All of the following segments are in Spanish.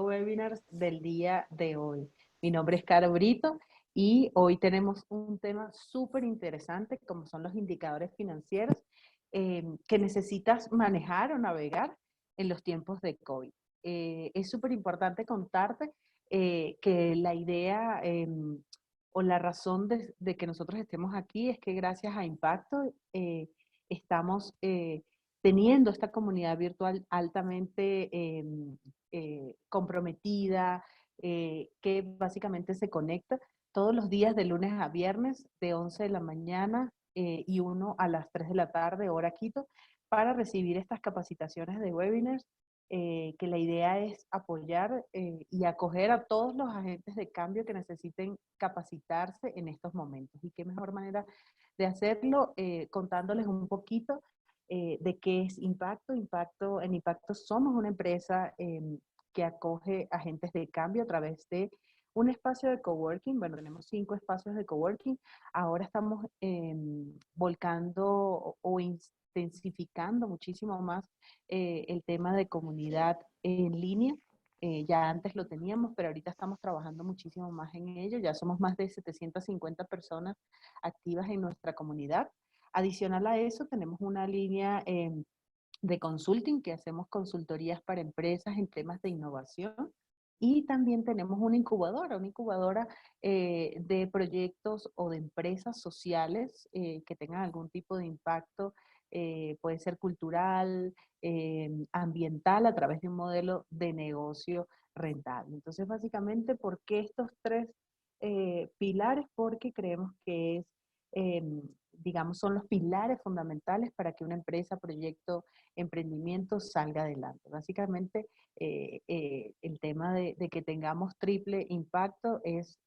webinars del día de hoy. Mi nombre es Caro Brito y hoy tenemos un tema súper interesante como son los indicadores financieros que necesitas manejar o navegar en los tiempos de COVID. Es súper importante contarte que la idea o la razón de que nosotros estemos aquí es que gracias a Impacto estamos teniendo esta comunidad virtual altamente comprometida, que básicamente se conecta todos los días de lunes a viernes de 11 de la mañana y 1 a las 3 de la tarde, hora Quito, para recibir estas capacitaciones de webinars, que la idea es apoyar y acoger a todos los agentes de cambio que necesiten capacitarse en estos momentos. Y qué mejor manera de hacerlo contándoles un poquito de qué es Impacto. En Impacto somos una empresa que acoge agentes de cambio a través de un espacio de coworking. Bueno, tenemos 5 espacios de coworking. Ahora estamos volcando o intensificando muchísimo más el tema de comunidad en línea. Ya antes lo teníamos, pero ahorita estamos trabajando muchísimo más en ello. Ya somos más de 750 personas activas en nuestra comunidad. Adicional a eso, tenemos una línea de consulting que hacemos consultorías para empresas en temas de innovación. Y también tenemos una incubadora de proyectos o de empresas sociales que tengan algún tipo de impacto, puede ser cultural, ambiental, a través de un modelo de negocio rentable. Entonces, básicamente, ¿por qué estos tres pilares? Porque creemos que es digamos, son los pilares fundamentales para que una empresa, proyecto, emprendimiento salga adelante. Básicamente, el tema de que tengamos triple impacto es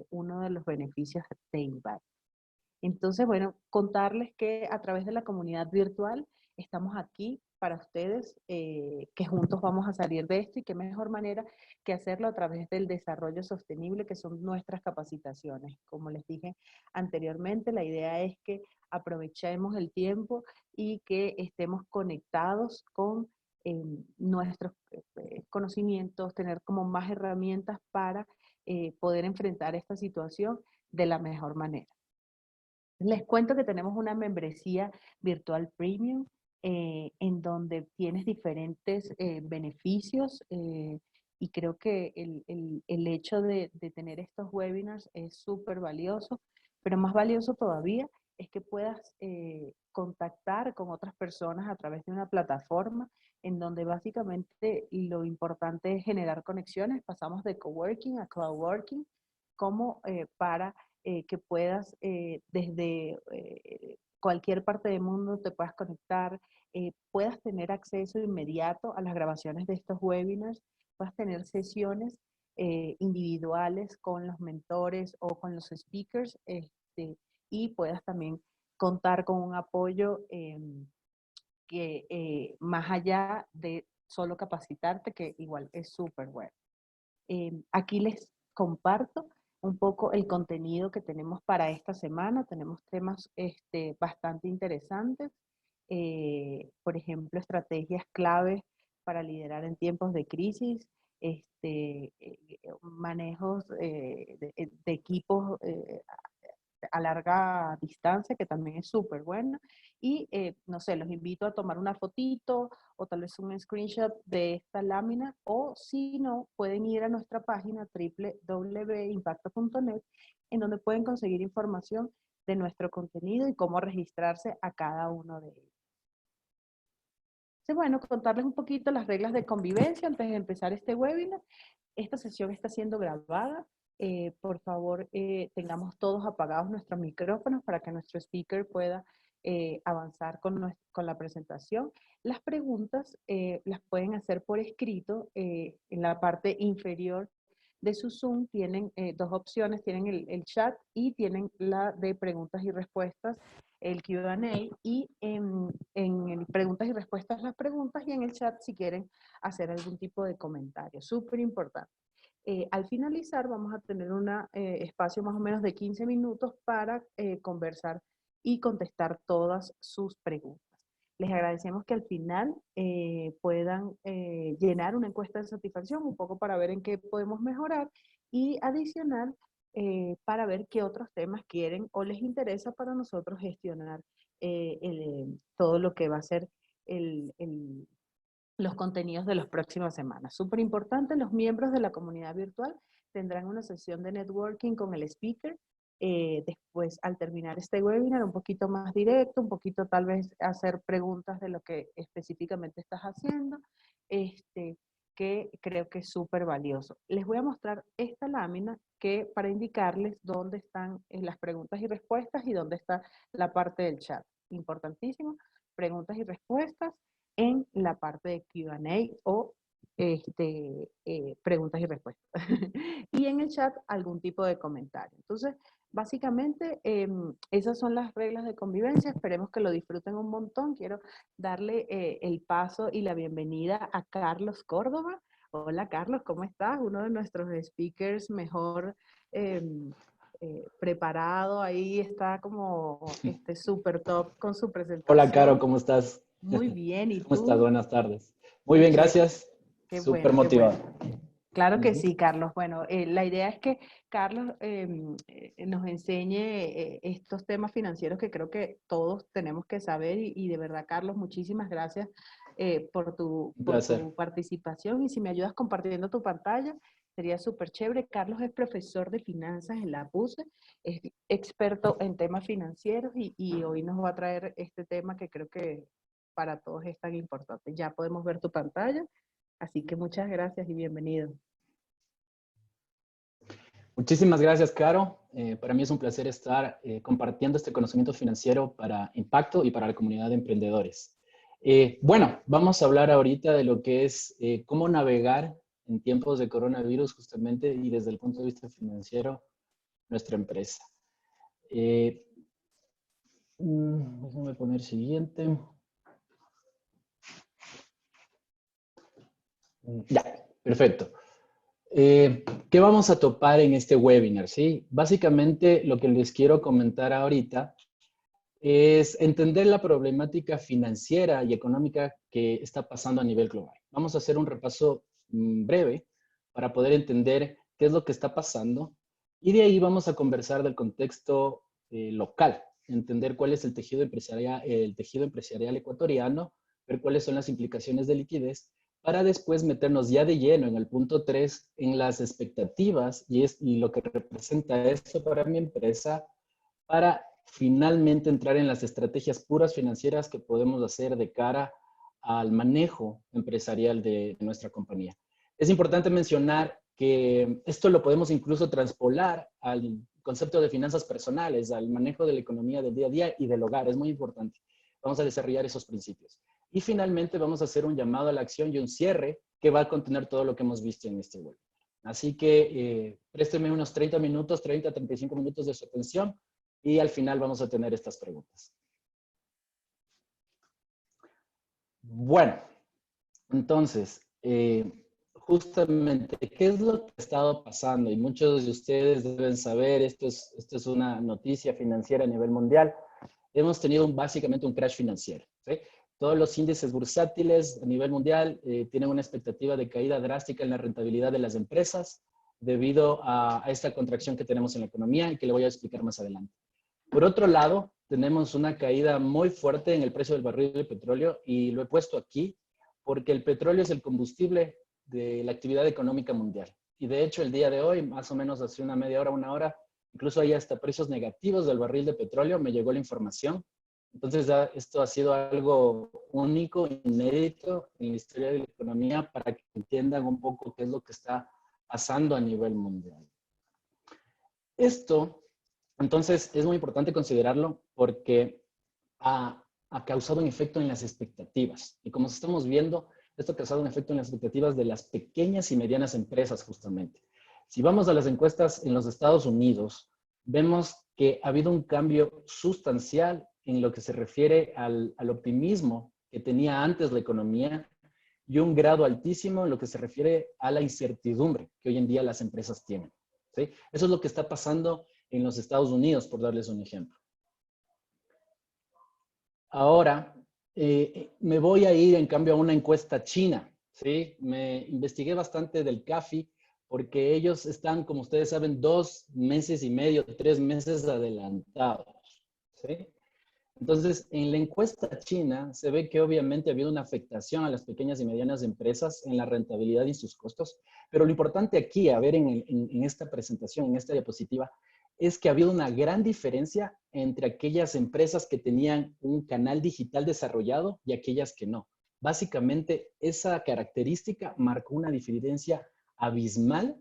uno de los beneficios de Impact. Entonces, bueno, contarles que a través de la comunidad virtual estamos aquí para ustedes, que juntos vamos a salir de esto y qué mejor manera que hacerlo a través del desarrollo sostenible, que son nuestras capacitaciones. Como les dije anteriormente, la idea es que aprovechemos el tiempo y que estemos conectados con nuestros conocimientos, tener como más herramientas para poder enfrentar esta situación de la mejor manera. Les cuento que tenemos una membresía virtual premium en donde tienes diferentes beneficios y creo que el hecho de tener estos webinars es súper valioso, pero más valioso todavía es que puedas contactar con otras personas a través de una plataforma en donde básicamente lo importante es generar conexiones. Pasamos de coworking a cloud working como para que puedas desde cualquier parte del mundo te puedas conectar, puedas tener acceso inmediato a las grabaciones de estos webinars, puedas tener sesiones individuales con los mentores o con los speakers, y puedas también contar con un apoyo que más allá de solo capacitarte, que igual es súper bueno. Aquí les comparto un poco el contenido que tenemos para esta semana. Tenemos temas bastante interesantes. Por ejemplo, estrategias claves para liderar en tiempos de crisis, manejos de equipos a larga distancia, que también es súper buena. Y, no sé, los invito a tomar una fotito o tal vez un screenshot de esta lámina, o si no, pueden ir a nuestra página www.impacto.net, en donde pueden conseguir información de nuestro contenido y cómo registrarse a cada uno de ellos. Entonces, bueno, contarles un poquito las reglas de convivencia antes de empezar este webinar. Esta sesión está siendo grabada. Por favor, tengamos todos apagados nuestros micrófonos para que nuestro speaker pueda avanzar con la presentación. Las preguntas las pueden hacer por escrito. En la parte inferior de su Zoom tienen dos opciones, tienen el chat y tienen la de preguntas y respuestas, el Q&A, y en preguntas y respuestas las preguntas, y en el chat si quieren hacer algún tipo de comentario. Súper importante. Al finalizar vamos a tener un espacio más o menos de 15 minutos para conversar y contestar todas sus preguntas. Les agradecemos que al final puedan llenar una encuesta de satisfacción, un poco para ver en qué podemos mejorar y adicional para ver qué otros temas quieren o les interesa para nosotros gestionar todo lo que va a ser los contenidos de las próximas semanas. Súper importante, los miembros de la comunidad virtual tendrán una sesión de networking con el speaker. Después, al terminar este webinar, un poquito más directo, un poquito tal vez hacer preguntas de lo que específicamente estás haciendo, que creo que es súper valioso. Les voy a mostrar esta lámina que para indicarles dónde están las preguntas y respuestas y dónde está la parte del chat. Importantísimo, preguntas y respuestas en la parte de Q&A o preguntas y respuestas. Y en el chat algún tipo de comentario. Entonces, básicamente, esas son las reglas de convivencia. Esperemos que lo disfruten un montón. Quiero darle el paso y la bienvenida a Carlos Córdoba. Hola, Carlos, ¿cómo estás? Uno de nuestros speakers mejor preparado. Ahí está como súper top con su Hola, Caro, presentación. ¿cómo estás? Muy bien, ¿y ¿Cómo estás? tú? Buenas tardes. Muy Qué bien, chévere, gracias. qué Súper bueno, qué bueno. motivado. Claro que Ujú. sí, Carlos. Bueno, la idea es que Carlos nos enseñe estos temas financieros que creo que todos tenemos que saber y de verdad, Carlos, muchísimas gracias Un por placer. tu participación y si me ayudas compartiendo tu pantalla, sería súper chévere. Carlos es profesor de finanzas en la PUSE, es experto en temas financieros y hoy nos va a traer este tema que creo que para todos es tan importante. Ya podemos ver tu pantalla, así que muchas gracias y bienvenido. Muchísimas gracias, Caro. Para mí es un placer estar compartiendo este conocimiento financiero para Impacto y para la comunidad de emprendedores. Bueno, vamos a hablar ahorita de lo que es cómo navegar en tiempos de coronavirus justamente y desde el punto de vista financiero nuestra empresa. Déjame poner siguiente. Ya, perfecto. ¿Qué vamos a topar en este webinar? ¿Sí? Básicamente lo que les quiero comentar ahorita es entender la problemática financiera y económica que está pasando a nivel global. Vamos a hacer un repaso breve para poder entender qué es lo que está pasando y de ahí vamos a conversar del contexto local, entender cuál es el tejido empresarial ecuatoriano, ver cuáles son las implicaciones de liquidez para después meternos ya de lleno en el punto 3 en las expectativas y lo que representa esto para mi empresa para finalmente entrar en las estrategias puras financieras que podemos hacer de cara al manejo empresarial de nuestra compañía. Es importante mencionar que esto lo podemos incluso transpolar al concepto de finanzas personales, al manejo de la economía del día a día y del hogar. Es muy importante. Vamos a desarrollar esos principios. Y finalmente vamos a hacer un llamado a la acción y un cierre que va a contener todo lo que hemos visto en este webinar. Así que présteme unos 30 minutos, 30 a 35 minutos de su atención y al final vamos a tener estas preguntas. Bueno, entonces, justamente, ¿qué es lo que ha estado pasando? Y muchos de ustedes deben saber, esto es una noticia financiera a nivel mundial. Hemos tenido básicamente un crash financiero, ¿sí? Todos los índices bursátiles a nivel mundial tienen una expectativa de caída drástica en la rentabilidad de las empresas debido a esta contracción que tenemos en la economía y que le voy a explicar más adelante. Por otro lado, tenemos una caída muy fuerte en el precio del barril de petróleo y lo he puesto aquí porque el petróleo es el combustible de la actividad económica mundial. Y de hecho, el día de hoy, más o menos hace una media hora, una hora, incluso hay hasta precios negativos del barril de petróleo, me llegó la información. Entonces, esto ha sido algo único, inédito en la historia de la economía para que entiendan un poco qué es lo que está pasando a nivel mundial. Esto, entonces, es muy importante considerarlo porque ha causado un efecto en las expectativas. Y como estamos viendo, esto ha causado un efecto en las expectativas de las pequeñas y medianas empresas, justamente. Si vamos a las encuestas en los Estados Unidos, vemos que ha habido un cambio sustancial en lo que se refiere al optimismo que tenía antes la economía y un grado altísimo en lo que se refiere a la incertidumbre que hoy en día las empresas tienen. ¿Sí? Eso es lo que está pasando en los Estados Unidos, por darles un ejemplo. Ahora, Me voy a ir, en cambio, a una encuesta china, ¿sí? Me investigué bastante del CAFI porque ellos están, como ustedes saben, 2 meses y medio, 3 meses adelantados, ¿sí? Entonces, en la encuesta china se ve que obviamente ha habido una afectación a las pequeñas y medianas empresas en la rentabilidad y sus costos, pero lo importante aquí, a ver en esta presentación, en esta diapositiva, es que ha habido una gran diferencia entre aquellas empresas que tenían un canal digital desarrollado y aquellas que no. Básicamente, esa característica marcó una diferencia abismal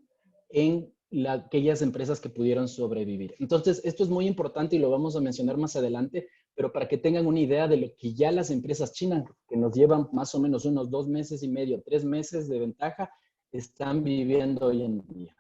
en aquellas empresas que pudieron sobrevivir. Entonces, esto es muy importante y lo vamos a mencionar más adelante, pero para que tengan una idea de lo que ya las empresas chinas, que nos llevan más o menos unos 2 meses y medio, 3 meses de ventaja, están viviendo hoy en día.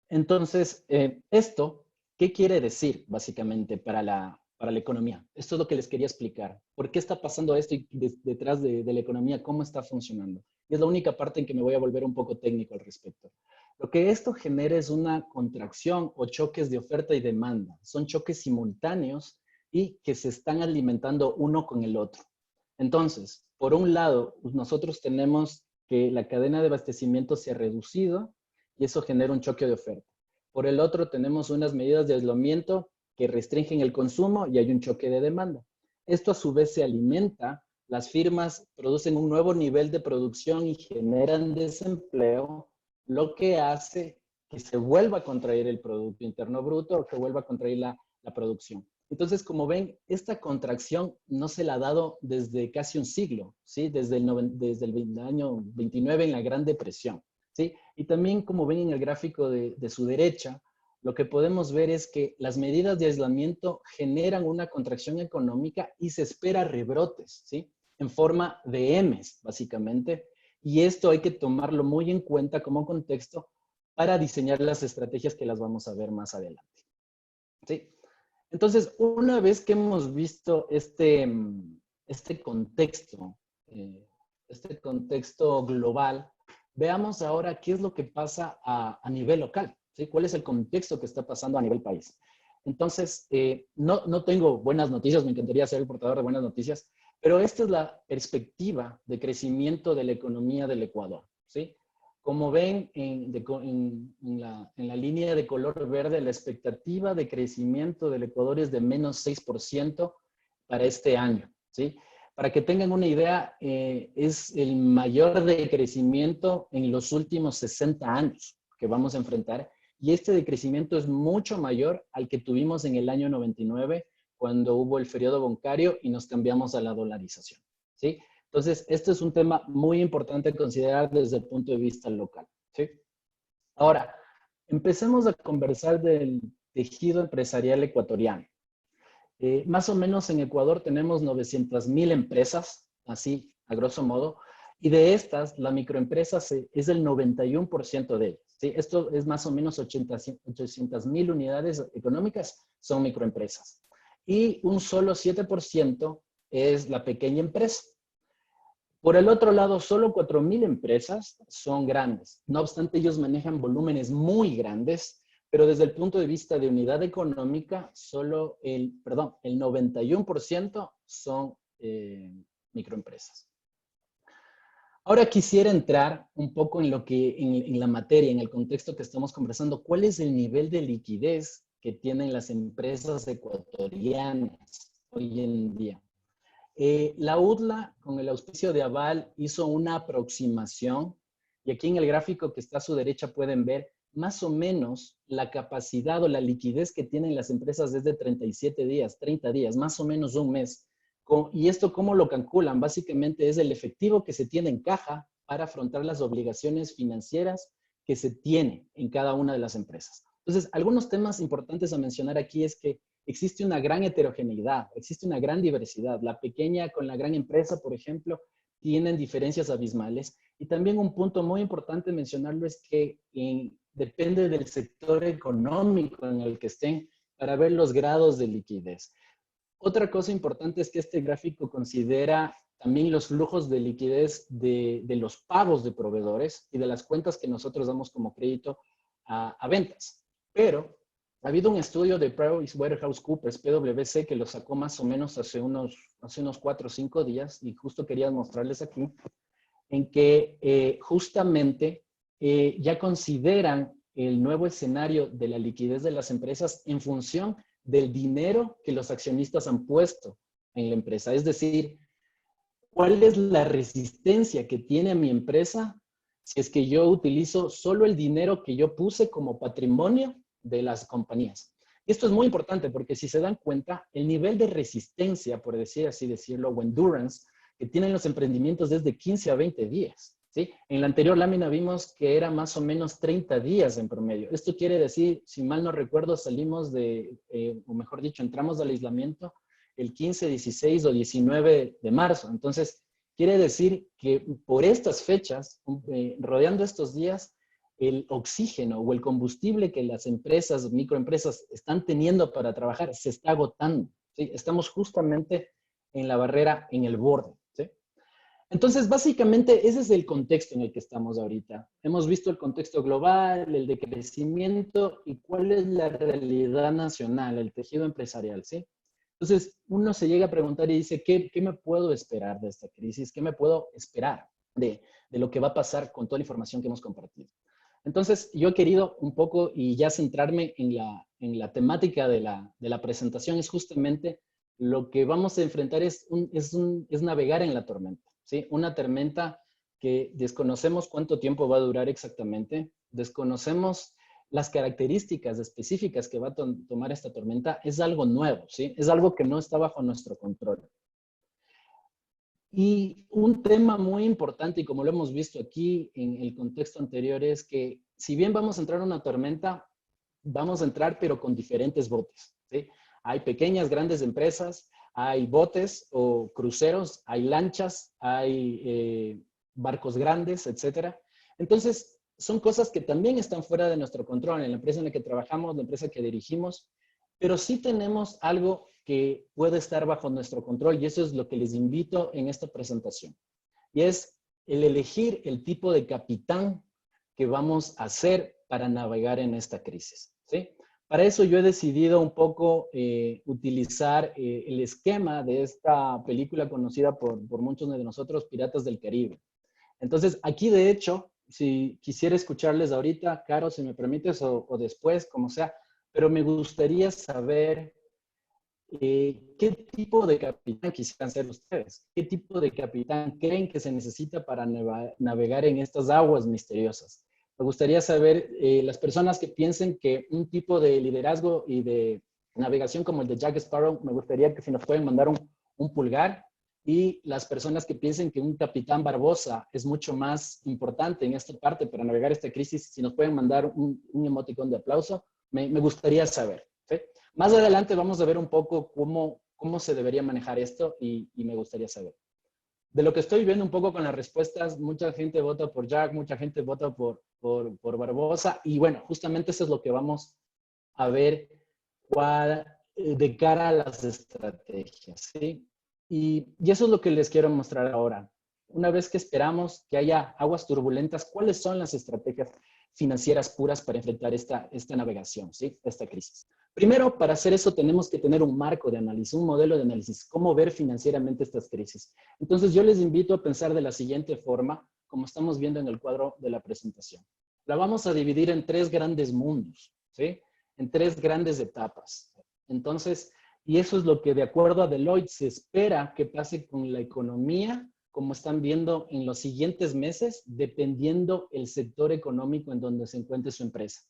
Entonces, esto, ¿qué quiere decir básicamente para la economía? Esto es lo que les quería explicar. ¿Por qué está pasando esto y detrás de la economía? ¿Cómo está funcionando? Y es la única parte en que me voy a volver un poco técnico al respecto. Lo que esto genera es una contracción o choques de oferta y demanda. Son choques simultáneos y que se están alimentando uno con el otro. Entonces, por un lado, nosotros tenemos que la cadena de abastecimiento se ha reducido y eso genera un choque de oferta. Por el otro, tenemos unas medidas de aislamiento que restringen el consumo y hay un choque de demanda. Esto a su vez se alimenta, las firmas producen un nuevo nivel de producción y generan desempleo, lo que hace que se vuelva a contraer el Producto Interno Bruto o que vuelva a contraer la producción. Entonces, como ven, esta contracción no se la ha dado desde casi un siglo, ¿sí? Desde el año 29 en la Gran Depresión, ¿sí? Y también, como ven en el gráfico de su derecha, lo que podemos ver es que las medidas de aislamiento generan una contracción económica y se espera rebrotes, ¿sí? En forma de M's, básicamente. Y esto hay que tomarlo muy en cuenta como contexto para diseñar las estrategias que las vamos a ver más adelante, ¿sí? Entonces, una vez que hemos visto este contexto, este contexto global, veamos ahora qué es lo que pasa a nivel local, ¿sí? ¿Cuál es el contexto que está pasando a nivel país? Entonces, no tengo buenas noticias, me encantaría ser el portador de buenas noticias, pero esta es la perspectiva de crecimiento de la economía del Ecuador, ¿sí? Como ven en la línea de color verde, la expectativa de crecimiento del Ecuador es de menos 6% para este año, ¿sí? Para que tengan una idea, es el mayor decrecimiento en los últimos 60 años que vamos a enfrentar. Y este decrecimiento es mucho mayor al que tuvimos en el año 99, cuando hubo el feriado bancario y nos cambiamos a la dolarización, ¿sí? Entonces, este es un tema muy importante a considerar desde el punto de vista local, ¿sí? Ahora, empecemos a conversar del tejido empresarial ecuatoriano. Más o menos en Ecuador tenemos 900,000 empresas, así a grosso modo, y de estas, la microempresa es el 91% de ellas, ¿sí? Esto es más o menos 800,000 unidades económicas son microempresas. Y un solo 7% es la pequeña empresa. Por el otro lado, solo 4,000 empresas son grandes. No obstante, ellos manejan volúmenes muy grandes, pero desde el punto de vista de unidad económica, solo el 91% son microempresas. Ahora quisiera entrar un poco en lo que, en la materia, en el contexto que estamos conversando. ¿Cuál es el nivel de liquidez que tienen las empresas ecuatorianas hoy en día? La UDLA, con el auspicio de Aval, hizo una aproximación y aquí en el gráfico que está a su derecha pueden ver más o menos la capacidad o la liquidez que tienen las empresas desde 37 días, 30 días, más o menos un mes. ¿Y esto cómo lo calculan? Básicamente es el efectivo que se tiene en caja para afrontar las obligaciones financieras que se tiene en cada una de las empresas. Entonces, algunos temas importantes a mencionar aquí es que existe una gran heterogeneidad, existe una gran diversidad. La pequeña con la gran empresa, por ejemplo, tienen diferencias abismales. Y también un punto muy importante mencionarlo es que depende del sector económico en el que estén para ver los grados de liquidez. Otra cosa importante es que este gráfico considera también los flujos de liquidez de los pagos de proveedores y de las cuentas que nosotros damos como crédito a ventas. Pero Ha habido un estudio de PricewaterhouseCoopers, PwC, que lo sacó más o menos hace unos 4 o 5 días, y justo quería mostrarles aquí, en que justamente ya consideran el nuevo escenario de la liquidez de las empresas en función del dinero que los accionistas han puesto en la empresa. Es decir, ¿cuál es la resistencia que tiene mi empresa si es que yo utilizo solo el dinero que yo puse como patrimonio de las compañías? Y esto es muy importante porque si se dan cuenta, el nivel de resistencia, por decir así decirlo, o endurance, que tienen los emprendimientos es de 15 a 20 días. ¿Sí? En la anterior lámina vimos que era más o menos 30 días en promedio. Esto quiere decir, si mal no recuerdo, salimos de, o mejor dicho, entramos al aislamiento el 15, 16 o 19 de marzo. Entonces, quiere decir que por estas fechas, rodeando estos días, el oxígeno o el combustible que las empresas, microempresas están teniendo para trabajar se está agotando. ¿Sí? Estamos justamente en la barrera, en el borde. ¿Sí? Entonces, básicamente, ese es el contexto en el que estamos ahorita. Hemos visto el contexto global, el de crecimiento y cuál es la realidad nacional, el tejido empresarial, ¿sí? Entonces, uno se llega a preguntar y dice, ¿qué me puedo esperar de esta crisis? ¿Qué me puedo esperar de lo que va a pasar con toda la información que hemos compartido? Entonces, yo he querido un poco y ya centrarme en la temática de la presentación, es justamente lo que vamos a enfrentar es navegar en la tormenta, ¿sí? Una tormenta que desconocemos cuánto tiempo va a durar exactamente, desconocemos las características específicas que va a tomar esta tormenta, es algo nuevo, ¿sí? Es algo que no está bajo nuestro control. Y un tema muy importante, y como lo hemos visto aquí en el contexto anterior, es que si bien vamos a entrar a una tormenta, vamos a entrar pero con diferentes botes, ¿sí? Hay pequeñas, grandes empresas, hay botes o cruceros, hay lanchas, hay barcos grandes, etcétera. Entonces, son cosas que también están fuera de nuestro control en la empresa en la que trabajamos, la empresa que dirigimos, pero sí tenemos algo que puede estar bajo nuestro control y eso es lo que les invito en esta presentación. Y es el elegir el tipo de capitán que vamos a hacer para navegar en esta crisis, ¿sí? Para eso yo he decidido un poco utilizar el esquema de esta película conocida por muchos de nosotros, Piratas del Caribe. Entonces, aquí de hecho, si quisiera escucharles ahorita, Caro, si me permites, o después, como sea, pero me gustaría saber ¿qué tipo de capitán quisieran ser ustedes? ¿Qué tipo de capitán creen que se necesita para navegar en estas aguas misteriosas? Me gustaría saber las personas que piensen que un tipo de liderazgo y de navegación como el de Jack Sparrow, me gustaría que si nos pueden mandar un pulgar. Y las personas que piensen que un capitán Barbosa es mucho más importante en esta parte para navegar esta crisis, si nos pueden mandar un emoticón de aplauso, me gustaría saber. ¿Sí? Más adelante vamos a ver un poco cómo se debería manejar esto y me gustaría saber. De lo que estoy viendo un poco con las respuestas, mucha gente vota por Jack, mucha gente vota por Barbosa y bueno, justamente eso es lo que vamos a ver de cara a las estrategias, ¿sí? Y eso es lo que les quiero mostrar ahora. Una vez que esperamos que haya aguas turbulentas, ¿cuáles son las estrategias financieras puras para enfrentar esta navegación, ¿sí? Esta crisis? Primero, para hacer eso tenemos que tener un marco de análisis, un modelo de análisis, cómo ver financieramente estas crisis. Entonces, yo les invito a pensar de la siguiente forma, como estamos viendo en el cuadro de la presentación. La vamos a dividir en 3 grandes mundos, ¿sí? En 3 grandes etapas. Entonces, y eso es lo que de acuerdo a Deloitte se espera que pase con la economía, como están viendo en los siguientes meses, dependiendo el sector económico en donde se encuentre su empresa.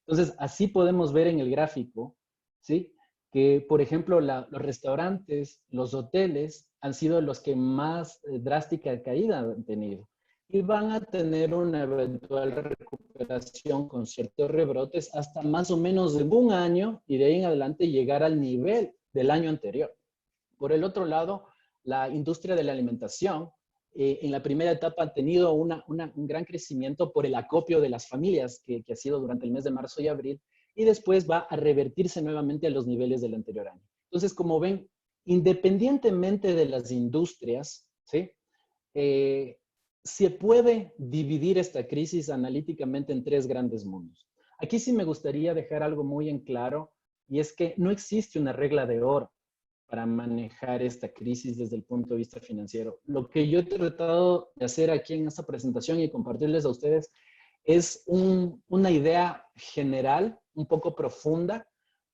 Entonces, así podemos ver en el gráfico, ¿sí? Que, por ejemplo, los restaurantes, los hoteles han sido los que más drástica caída han tenido. Y van a tener una eventual recuperación con ciertos rebrotes hasta más o menos de un año y de ahí en adelante llegar al nivel del año anterior. Por el otro lado, la industria de la alimentación en la primera etapa ha tenido un gran crecimiento por el acopio de las familias que ha sido durante el mes de marzo y abril y después va a revertirse nuevamente a los niveles del anterior año. Entonces, como ven, independientemente de las industrias, ¿sí? Se puede dividir esta crisis analíticamente en 3 grandes mundos. Aquí sí me gustaría dejar algo muy en claro y es que no existe una regla de oro para manejar esta crisis desde el punto de vista financiero. Lo que yo he tratado de hacer aquí en esta presentación y compartirles a ustedes es una idea general, un poco profunda,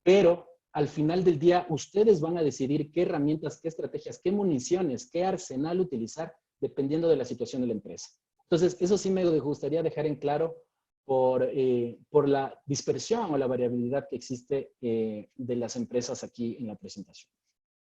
pero al final del día ustedes van a decidir qué herramientas, qué estrategias, qué municiones, qué arsenal utilizar dependiendo de la situación de la empresa. Entonces, eso sí me gustaría dejar en claro por la dispersión o la variabilidad que existe de las empresas aquí en la presentación.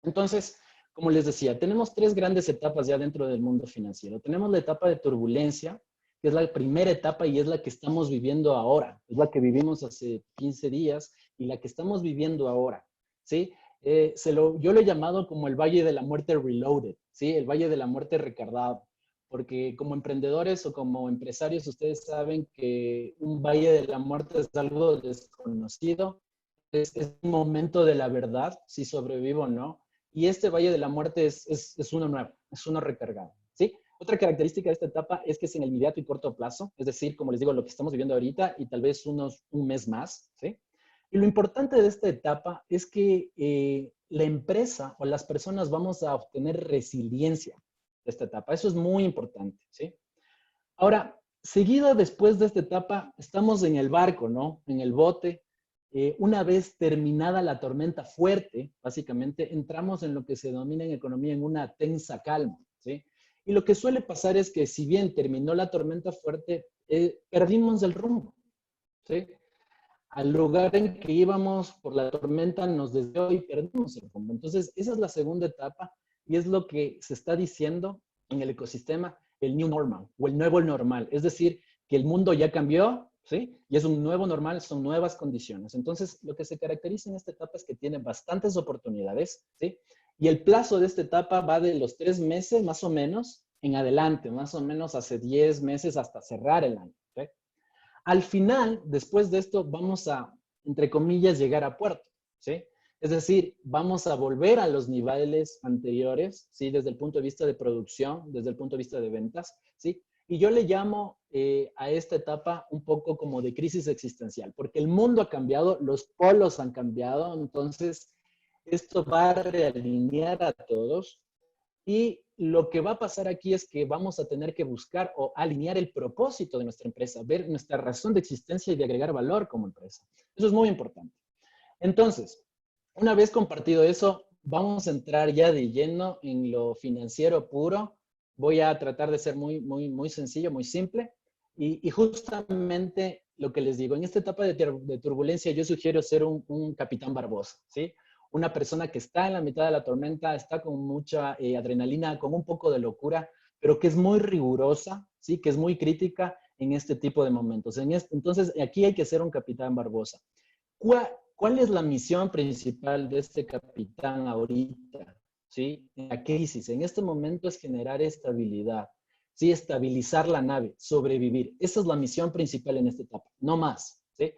Entonces, como les decía, tenemos tres grandes etapas ya dentro del mundo financiero. Tenemos la etapa de turbulencia, que es la primera etapa y es la que estamos viviendo ahora. Es la que vivimos hace 15 días y la que estamos viviendo ahora, ¿sí? Yo lo he llamado como el Valle de la Muerte Reloaded, ¿sí? El Valle de la Muerte recargado. Porque como emprendedores o como empresarios, ustedes saben que un Valle de la Muerte es algo desconocido. Es un momento de la verdad, si sobrevivo o no. Y este Valle de la Muerte es uno nuevo, es uno recargado, ¿sí? Otra característica de esta etapa es que es en el inmediato y corto plazo, es decir, como les digo, lo que estamos viviendo ahorita y tal vez un mes más, ¿sí? Y lo importante de esta etapa es que la empresa o las personas vamos a obtener resiliencia de esta etapa. Eso es muy importante, ¿sí? Ahora, seguido después de esta etapa, estamos en el barco, ¿no? En el bote. Una vez terminada la tormenta fuerte, básicamente entramos en lo que se denomina en economía en una tensa calma, ¿sí? Y lo que suele pasar es que si bien terminó la tormenta fuerte, perdimos el rumbo, ¿sí? Al lugar en que íbamos por la tormenta nos desvió y perdimos el rumbo. Entonces, esa es la segunda etapa y es lo que se está diciendo en el ecosistema, el new normal o el nuevo normal. Es decir, que el mundo ya cambió, ¿sí? Y es un nuevo normal, son nuevas condiciones. Entonces, lo que se caracteriza en esta etapa es que tiene bastantes oportunidades, ¿sí? Y el plazo de esta etapa va de los 3 meses, más o menos, en adelante, más o menos hace 10 meses hasta cerrar el año, ¿sí? Al final, después de esto, vamos a, entre comillas, llegar a puerto, ¿sí? Es decir, vamos a volver a los niveles anteriores, ¿sí? Desde el punto de vista de producción, desde el punto de vista de ventas, ¿sí? Y yo le llamo a esta etapa un poco como de crisis existencial, porque el mundo ha cambiado, los polos han cambiado, entonces esto va a realinear a todos. Y lo que va a pasar aquí es que vamos a tener que buscar o alinear el propósito de nuestra empresa, ver nuestra razón de existencia y de agregar valor como empresa. Eso es muy importante. Entonces, una vez compartido eso, vamos a entrar ya de lleno en lo financiero puro. Voy a tratar de ser muy sencillo, muy simple. Y justamente lo que les digo, en esta etapa de turbulencia yo sugiero ser un capitán Barbosa, ¿sí? Una persona que está en la mitad de la tormenta, está con mucha adrenalina, con un poco de locura, pero que es muy rigurosa, ¿sí? Que es muy crítica en este tipo de momentos. Entonces, aquí hay que ser un capitán Barbosa. ¿Cuál es la misión principal de este capitán ahorita? ¿Sí? En la crisis, en este momento es generar estabilidad, ¿sí? Estabilizar la nave, sobrevivir. Esa es la misión principal en esta etapa, no más, ¿sí?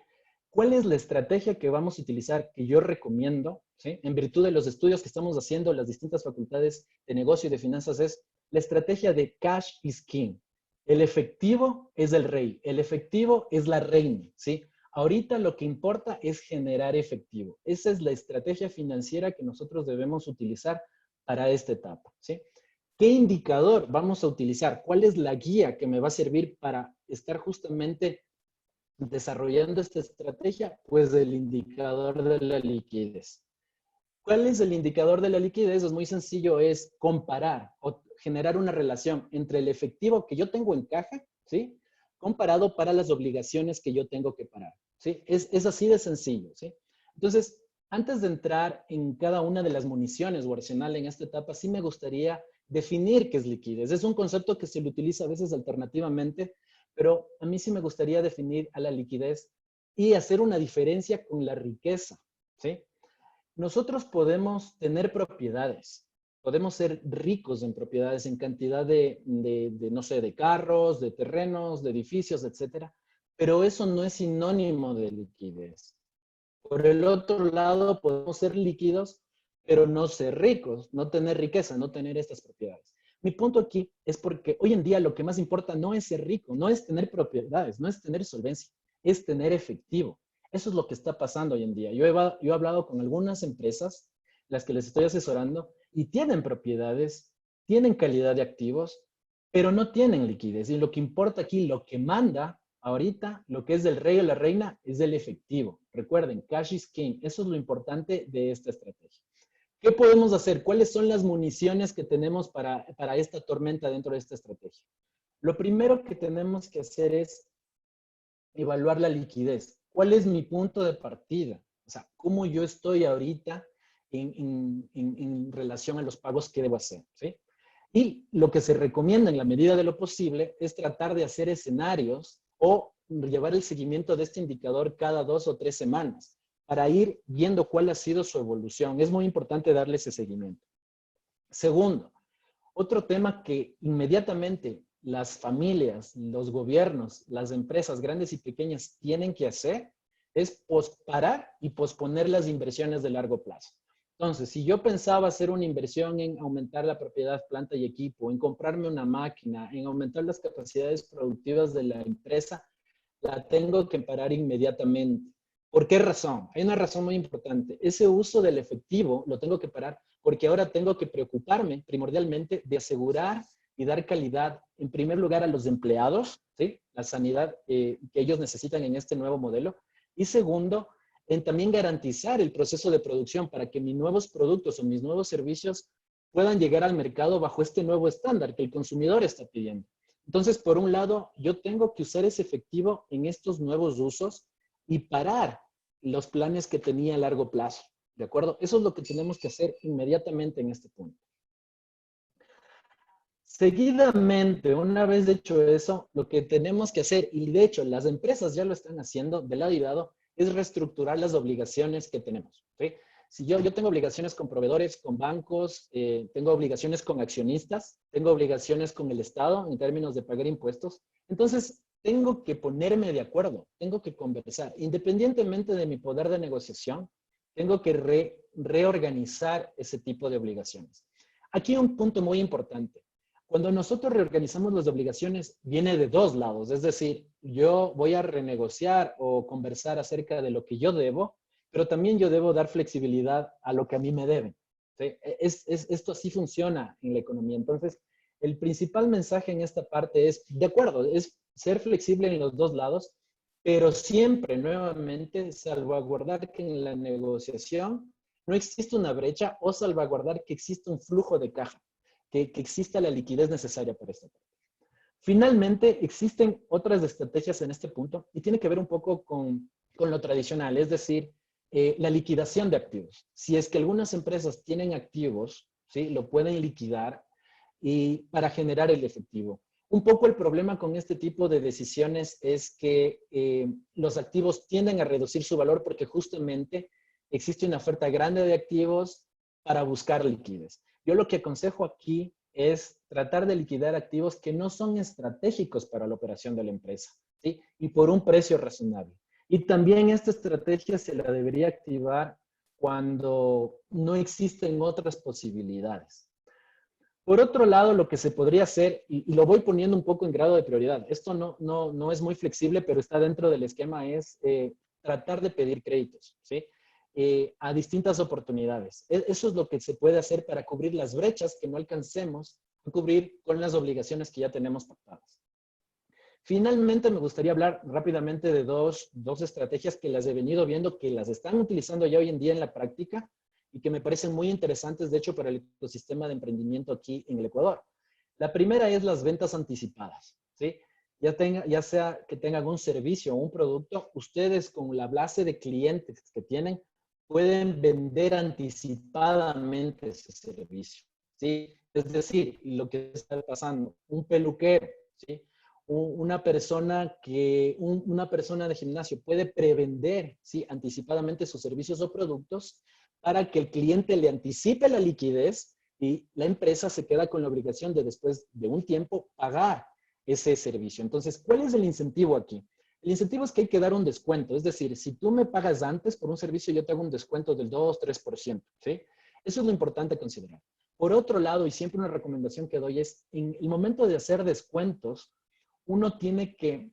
¿Cuál es la estrategia que vamos a utilizar que yo recomiendo, ¿sí? En virtud de los estudios que estamos haciendo, las distintas facultades de negocio y de finanzas, es la estrategia de cash is king. El efectivo es el rey, el efectivo es la reina, ¿sí? Ahorita lo que importa es generar efectivo. Esa es la estrategia financiera que nosotros debemos utilizar para esta etapa, ¿sí? ¿Qué indicador vamos a utilizar? ¿Cuál es la guía que me va a servir para estar justamente desarrollando esta estrategia? Pues el indicador de la liquidez. ¿Cuál es el indicador de la liquidez? Es muy sencillo, es comparar o generar una relación entre el efectivo que yo tengo en caja, ¿sí? Comparado para las obligaciones que yo tengo que pagar, ¿sí? Es así de sencillo, ¿sí? Entonces, antes de entrar en cada una de las municiones o arsenal en esta etapa, sí me gustaría definir qué es liquidez. Es un concepto que se le utiliza a veces alternativamente, pero a mí sí me gustaría definir a la liquidez y hacer una diferencia con la riqueza, ¿sí? Nosotros podemos tener propiedades, podemos ser ricos en propiedades, en cantidad no sé, de carros, de terrenos, de edificios, etcétera, pero eso no es sinónimo de liquidez. Por el otro lado, podemos ser líquidos, pero no ser ricos, no tener riqueza, no tener estas propiedades. Mi punto aquí es porque hoy en día lo que más importa no es ser rico, no es tener propiedades, no es tener solvencia, es tener efectivo. Eso es lo que está pasando hoy en día. Yo he hablado con algunas empresas, las que les estoy asesorando, y tienen propiedades, tienen calidad de activos, pero no tienen liquidez. Y lo que importa aquí, lo que manda ahorita, lo que es del rey o la reina, es el efectivo. Recuerden, cash is king. Eso es lo importante de esta estrategia. ¿Qué podemos hacer? ¿Cuáles son las municiones que tenemos para esta tormenta dentro de esta estrategia? Lo primero que tenemos que hacer es evaluar la liquidez. ¿Cuál es mi punto de partida? O sea, ¿cómo yo estoy ahorita en relación a los pagos que debo hacer? ¿Sí? Y lo que se recomienda en la medida de lo posible es tratar de hacer escenarios o llevar el seguimiento de este indicador cada 2 o 3 semanas para ir viendo cuál ha sido su evolución. Es muy importante darle ese seguimiento. Segundo, otro tema que inmediatamente las familias, los gobiernos, las empresas grandes y pequeñas tienen que hacer es parar y posponer las inversiones de largo plazo. Entonces, si yo pensaba hacer una inversión en aumentar la propiedad, planta y equipo, en comprarme una máquina, en aumentar las capacidades productivas de la empresa, la tengo que parar inmediatamente. ¿Por qué razón? Hay una razón muy importante. Ese uso del efectivo lo tengo que parar porque ahora tengo que preocuparme primordialmente de asegurar y dar calidad, en primer lugar, a los empleados, ¿sí? La sanidad que ellos necesitan en este nuevo modelo. Y segundo, en también garantizar el proceso de producción para que mis nuevos productos o mis nuevos servicios puedan llegar al mercado bajo este nuevo estándar que el consumidor está pidiendo. Entonces, por un lado, yo tengo que usar ese efectivo en estos nuevos usos y parar los planes que tenía a largo plazo. ¿De acuerdo? Eso es lo que tenemos que hacer inmediatamente en este punto. Seguidamente, una vez hecho eso, lo que tenemos que hacer, y de hecho las empresas ya lo están haciendo de lado y lado, es reestructurar las obligaciones que tenemos. ¿Sí? Si yo tengo obligaciones con proveedores, con bancos, tengo obligaciones con accionistas, tengo obligaciones con el Estado en términos de pagar impuestos, entonces tengo que ponerme de acuerdo, tengo que conversar. Independientemente de mi poder de negociación, tengo que reorganizar ese tipo de obligaciones. Aquí un punto muy importante. Cuando nosotros reorganizamos las obligaciones, viene de dos lados. Es decir, yo voy a renegociar o conversar acerca de lo que yo debo, pero también yo debo dar flexibilidad a lo que a mí me deben. ¿Sí? Esto así funciona en la economía. Entonces, el principal mensaje en esta parte es, de acuerdo, es ser flexible en los dos lados, pero siempre, nuevamente, salvaguardar que en la negociación no existe una brecha o salvaguardar que existe un flujo de caja, que exista la liquidez necesaria para esta parte. Finalmente, existen otras estrategias en este punto y tiene que ver un poco con lo tradicional, es decir, la liquidación de activos. Si es que algunas empresas tienen activos, ¿sí? Lo pueden liquidar y para generar el efectivo. Un poco el problema con este tipo de decisiones es que los activos tienden a reducir su valor porque justamente existe una oferta grande de activos para buscar liquidez. Yo lo que aconsejo aquí es tratar de liquidar activos que no son estratégicos para la operación de la empresa, ¿sí? Y por un precio razonable. Y también esta estrategia se la debería activar cuando no existen otras posibilidades. Por otro lado, lo que se podría hacer, y lo voy poniendo un poco en grado de prioridad, esto no es muy flexible, pero está dentro del esquema, es tratar de pedir créditos, ¿sí? A distintas oportunidades. Eso es lo que se puede hacer para cubrir las brechas que no alcancemos a cubrir con las obligaciones que ya tenemos pactadas. Finalmente, me gustaría hablar rápidamente de dos estrategias que las he venido viendo, que las están utilizando ya hoy en día en la práctica y que me parecen muy interesantes, de hecho, para el ecosistema de emprendimiento aquí en el Ecuador. La primera es las ventas anticipadas, ¿sí? Ya sea que tengan un servicio o un producto, ustedes con la base de clientes que tienen, pueden vender anticipadamente ese servicio, ¿sí? Es decir, lo que está pasando, un peluquero, ¿sí? Una persona de gimnasio puede prevender, ¿sí? Anticipadamente sus servicios o productos para que el cliente le anticipe la liquidez y la empresa se queda con la obligación de después de un tiempo pagar ese servicio. Entonces, ¿cuál es el incentivo aquí? El incentivo es que hay que dar un descuento. Es decir, si tú me pagas antes por un servicio, yo te hago un descuento del 2-3%. ¿Sí? Eso es lo importante a considerar. Por otro lado, y siempre una recomendación que doy es, en el momento de hacer descuentos, uno tiene que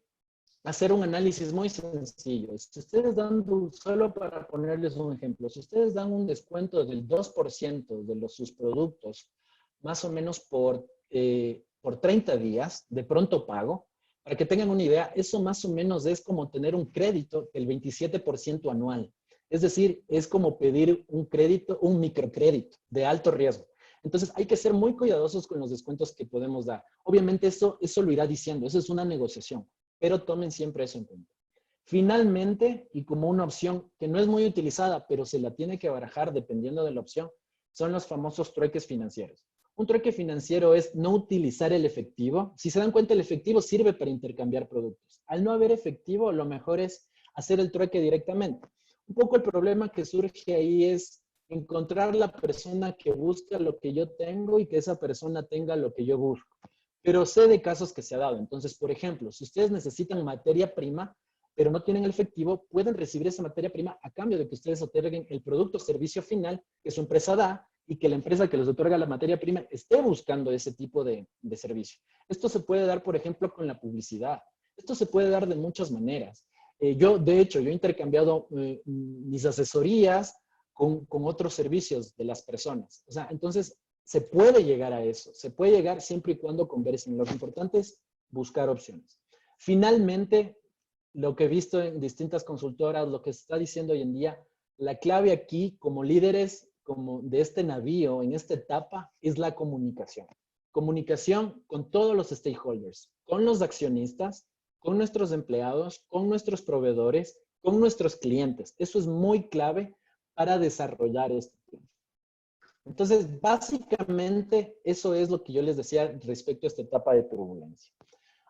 hacer un análisis muy sencillo. Si ustedes dan, solo para ponerles un ejemplo, si ustedes dan un descuento del 2% de sus productos, más o menos por 30 días de pronto pago, para que tengan una idea, eso más o menos es como tener un crédito del 27% anual. Es decir, es como pedir un crédito, un microcrédito de alto riesgo. Entonces, hay que ser muy cuidadosos con los descuentos que podemos dar. Obviamente, eso lo irá diciendo, eso es una negociación, pero tomen siempre eso en cuenta. Finalmente, y como una opción que no es muy utilizada, pero se la tiene que barajar dependiendo de la opción, son los famosos trueques financieros. Un trueque financiero es no utilizar el efectivo. Si se dan cuenta, el efectivo sirve para intercambiar productos. Al no haber efectivo, lo mejor es hacer el trueque directamente. Un poco el problema que surge ahí es encontrar la persona que busca lo que yo tengo y que esa persona tenga lo que yo busco. Pero sé de casos que se ha dado. Entonces, por ejemplo, si ustedes necesitan materia prima, pero no tienen el efectivo, pueden recibir esa materia prima a cambio de que ustedes otorguen el producto o servicio final que su empresa da y que la empresa que les otorga la materia prima esté buscando ese tipo de servicio. Esto se puede dar, por ejemplo, con la publicidad. Esto se puede dar de muchas maneras. De hecho, yo he intercambiado mis asesorías con otros servicios de las personas. O sea, entonces, se puede llegar a eso. Se puede llegar siempre y cuando conversen. Lo importante es buscar opciones. Finalmente, lo que he visto en distintas consultoras, lo que se está diciendo hoy en día, la clave aquí como líderes como de este navío, en esta etapa, es la comunicación. Comunicación con todos los stakeholders, con los accionistas, con nuestros empleados, con nuestros proveedores, con nuestros clientes. Eso es muy clave para desarrollar este plan. Entonces, básicamente, eso es lo que yo les decía respecto a esta etapa de turbulencia.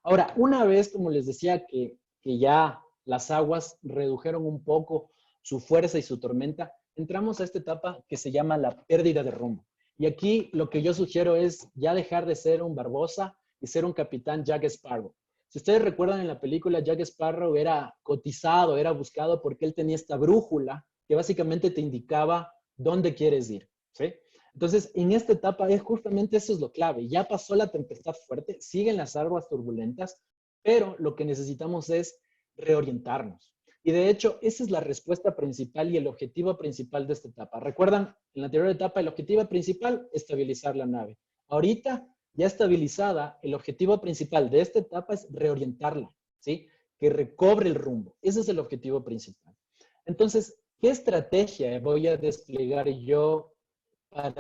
Ahora, una vez, como les decía, que ya las aguas redujeron un poco su fuerza y su tormenta, entramos a esta etapa que se llama la pérdida de rumbo. Y aquí lo que yo sugiero es ya dejar de ser un Barbosa y ser un capitán Jack Sparrow. Si ustedes recuerdan en la película, Jack Sparrow era cotizado, era buscado porque él tenía esta brújula que básicamente te indicaba dónde quieres ir, ¿sí? Entonces, en esta etapa es justamente eso es lo clave. Ya pasó la tempestad fuerte, siguen las aguas turbulentas, pero lo que necesitamos es reorientarnos. Y de hecho, esa es la respuesta principal y el objetivo principal de esta etapa. Recuerdan, en la anterior etapa, el objetivo principal, estabilizar la nave. Ahorita, ya estabilizada, el objetivo principal de esta etapa es reorientarla, ¿sí? Que recobre el rumbo. Ese es el objetivo principal. Entonces, ¿qué estrategia voy a desplegar yo para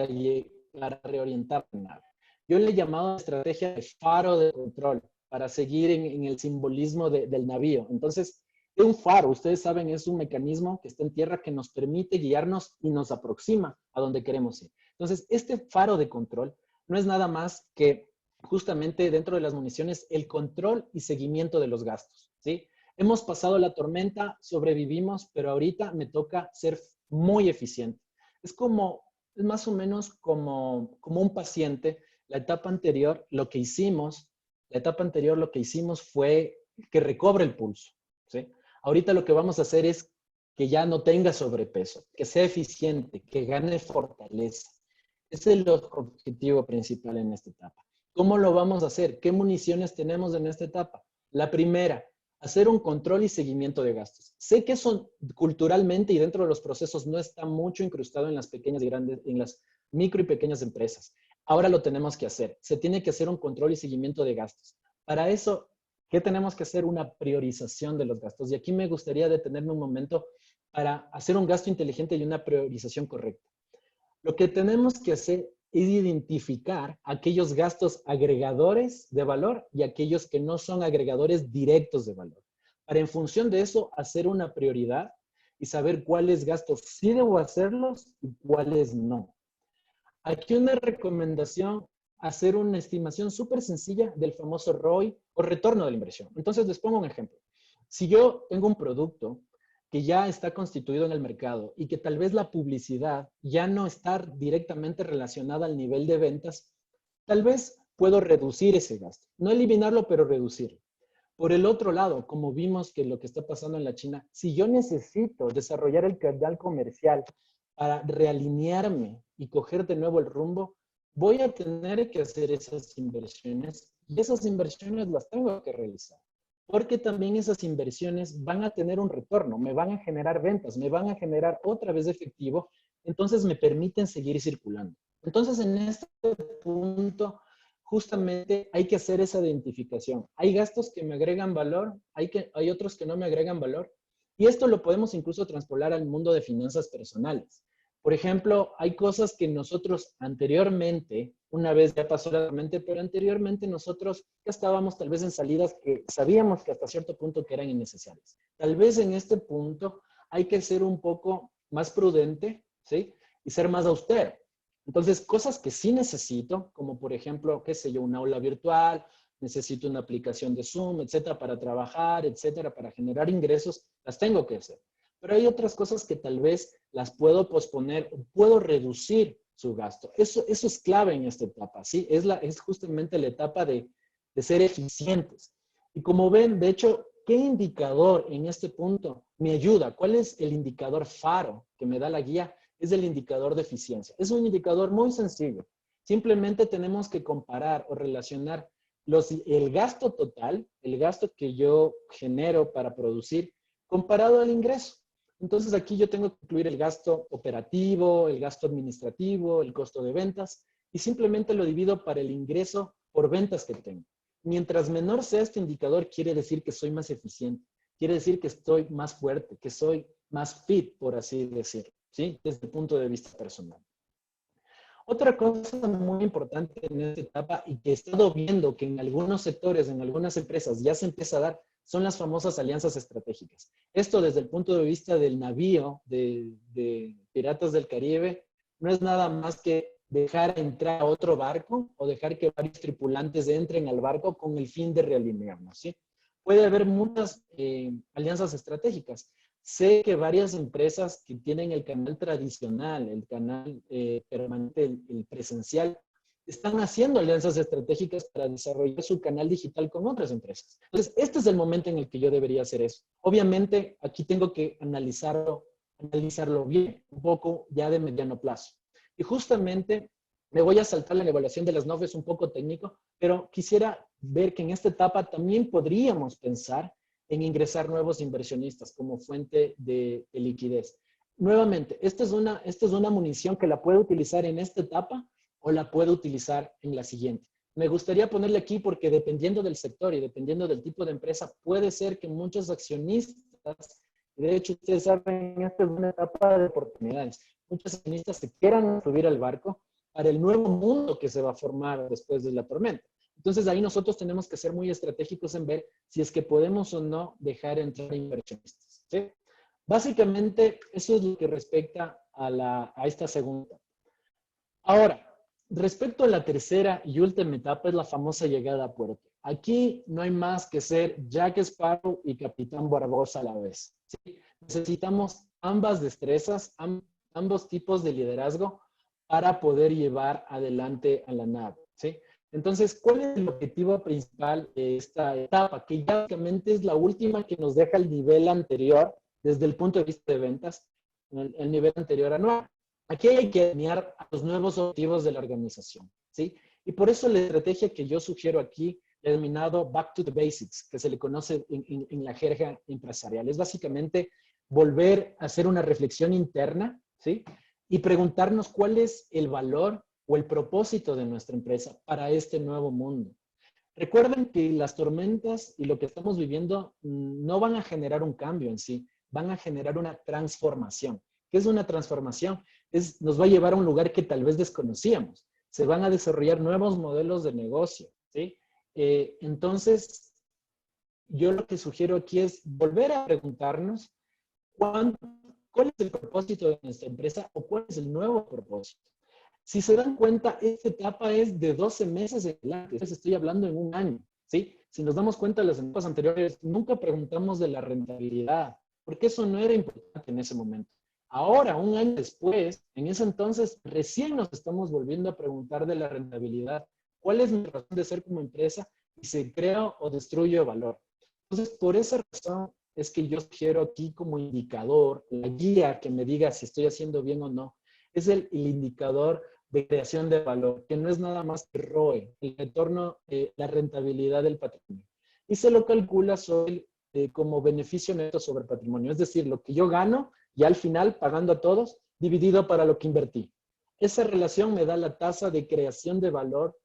reorientar la nave? Yo le he llamado estrategia de faro de control para seguir en el simbolismo del navío. Entonces, un faro, ustedes saben, es un mecanismo que está en tierra que nos permite guiarnos y nos aproxima a donde queremos ir. Entonces, este faro de control no es nada más que justamente dentro de las municiones el control y seguimiento de los gastos, ¿sí? Hemos pasado la tormenta, sobrevivimos, pero ahorita me toca ser muy eficiente. Es más o menos como un paciente. La etapa anterior, lo que hicimos fue que recobre el pulso, ¿sí? Ahorita lo que vamos a hacer es que ya no tenga sobrepeso, que sea eficiente, que gane fortaleza. Ese es el objetivo principal en esta etapa. ¿Cómo lo vamos a hacer? ¿Qué municiones tenemos en esta etapa? La primera, hacer un control y seguimiento de gastos. Sé que eso culturalmente y dentro de los procesos no está mucho incrustado en las pequeñas y grandes, en las micro y pequeñas empresas. Ahora lo tenemos que hacer. Se tiene que hacer un control y seguimiento de gastos. Para eso, ¿qué tenemos que hacer? Una priorización de los gastos. Y aquí me gustaría detenerme un momento para hacer un gasto inteligente y una priorización correcta. Lo que tenemos que hacer es identificar aquellos gastos agregadores de valor y aquellos que no son agregadores directos de valor. Para en función de eso hacer una prioridad y saber cuáles gastos sí debo hacerlos y cuáles no. Aquí una recomendación, hacer una estimación súper sencilla del famoso ROI o retorno de la inversión. Entonces les pongo un ejemplo. Si yo tengo un producto que ya está constituido en el mercado y que tal vez la publicidad ya no está directamente relacionada al nivel de ventas, tal vez puedo reducir ese gasto. No eliminarlo, pero reducirlo. Por el otro lado, como vimos que lo que está pasando en la China, si yo necesito desarrollar el canal comercial para realinearme y coger de nuevo el rumbo, voy a tener que hacer esas inversiones y esas inversiones las tengo que realizar. porque también esas inversiones van a tener un retorno, me van a generar ventas, me van a generar otra vez efectivo, entonces me permiten seguir circulando. Entonces, en este punto, justamente hay que hacer esa identificación. Hay gastos que me agregan valor, hay otros que no me agregan valor, y esto lo podemos incluso transpolar al mundo de finanzas personales. Por ejemplo, hay cosas que nosotros anteriormente, una vez ya pasó la mente, pero anteriormente nosotros gastábamos tal vez en salidas que sabíamos que hasta cierto punto que eran innecesarias. Tal vez en este punto hay que ser un poco más prudente, ¿sí? Y ser más austero. Entonces, cosas que sí necesito, como por ejemplo, qué sé yo, un aula virtual, necesito una aplicación de Zoom, etcétera, para trabajar, etcétera, para generar ingresos, las tengo que hacer. Pero hay otras cosas que tal vez las puedo posponer o puedo reducir su gasto. Eso es clave en esta etapa, ¿sí? Es justamente la etapa de ser eficientes. Y como ven, de hecho, ¿qué indicador en este punto me ayuda? ¿Cuál es el indicador faro que me da la guía? Es el indicador de eficiencia. Es un indicador muy sencillo. Simplemente tenemos que comparar o relacionar el gasto total, el gasto que yo genero para producir, comparado al ingreso. Entonces aquí yo tengo que incluir el gasto operativo, el gasto administrativo, el costo de ventas, y simplemente lo divido para el ingreso por ventas que tengo. Mientras menor sea este indicador, quiere decir que soy más eficiente, quiere decir que estoy más fuerte, que soy más fit, por así decirlo, ¿sí? Desde el punto de vista personal. Otra cosa muy importante en esta etapa y que he estado viendo que en algunos sectores, en algunas empresas ya se empieza a dar, son las famosas alianzas estratégicas. Esto desde el punto de vista del navío de Piratas del Caribe, no es nada más que dejar entrar a otro barco o dejar que varios tripulantes entren al barco con el fin de realinearnos, ¿sí? Puede haber muchas alianzas estratégicas. Sé que varias empresas que tienen el canal tradicional, el canal permanente, el presencial, están haciendo alianzas estratégicas para desarrollar su canal digital con otras empresas. Entonces, este es el momento en el que yo debería hacer eso. Obviamente, aquí tengo que analizarlo bien, un poco ya de mediano plazo. Y justamente me voy a saltar la evaluación de las NOF, es un poco técnico, pero quisiera ver que en esta etapa también podríamos pensar en ingresar nuevos inversionistas como fuente de liquidez. Nuevamente, esta es una munición que la puedo utilizar en esta etapa o la puedo utilizar en la siguiente. Me gustaría ponerle aquí porque dependiendo del sector y dependiendo del tipo de empresa, puede ser que muchos accionistas, de hecho ustedes saben, esta es una etapa de oportunidades, muchos accionistas se quieran subir al barco para el nuevo mundo que se va a formar después de la tormenta. Entonces ahí nosotros tenemos que ser muy estratégicos en ver si es que podemos o no dejar entrar inversionistas, ¿sí? Básicamente eso es lo que respecta a esta segunda. Ahora, respecto a la tercera y última etapa es la famosa llegada a puerto. Aquí no hay más que ser Jack Sparrow y Capitán Barbosa a la vez, ¿sí? Necesitamos ambas destrezas, ambos tipos de liderazgo para poder llevar adelante a la nave, ¿sí? Entonces, ¿cuál es el objetivo principal de esta etapa? Que ya básicamente es la última que nos deja el nivel anterior desde el punto de vista de ventas, el nivel anterior anual. Aquí hay que alinear a los nuevos objetivos de la organización, ¿sí? Y por eso la estrategia que yo sugiero aquí he denominado Back to the Basics, que se le conoce en la jerga empresarial. Es básicamente volver a hacer una reflexión interna, ¿sí? Y preguntarnos cuál es el valor o el propósito de nuestra empresa para este nuevo mundo. Recuerden que las tormentas y lo que estamos viviendo no van a generar un cambio en sí, van a generar una transformación. ¿Qué es una transformación? Nos va a llevar a un lugar que tal vez desconocíamos. Se van a desarrollar nuevos modelos de negocio, ¿sí? Entonces, yo lo que sugiero aquí es volver a preguntarnos cuál es el propósito de nuestra empresa o cuál es el nuevo propósito. Si se dan cuenta, esta etapa es de 12 meses en adelante. Estoy hablando en un año, ¿sí? Si nos damos cuenta de las etapas anteriores, nunca preguntamos de la rentabilidad, porque eso no era importante en ese momento. Ahora, un año después, en ese entonces, recién nos estamos volviendo a preguntar de la rentabilidad. ¿Cuál es mi razón de ser como empresa? Y si creo o destruyo valor. Entonces, por esa razón es que yo sugiero aquí como indicador, la guía que me diga si estoy haciendo bien o no, es el indicador de creación de valor, que no es nada más que ROE, el retorno, la rentabilidad del patrimonio. y se lo calcula como beneficio neto sobre patrimonio. Es decir, lo que yo gano y al final pagando a todos, dividido para lo que invertí. Esa relación me da la tasa de creación de valor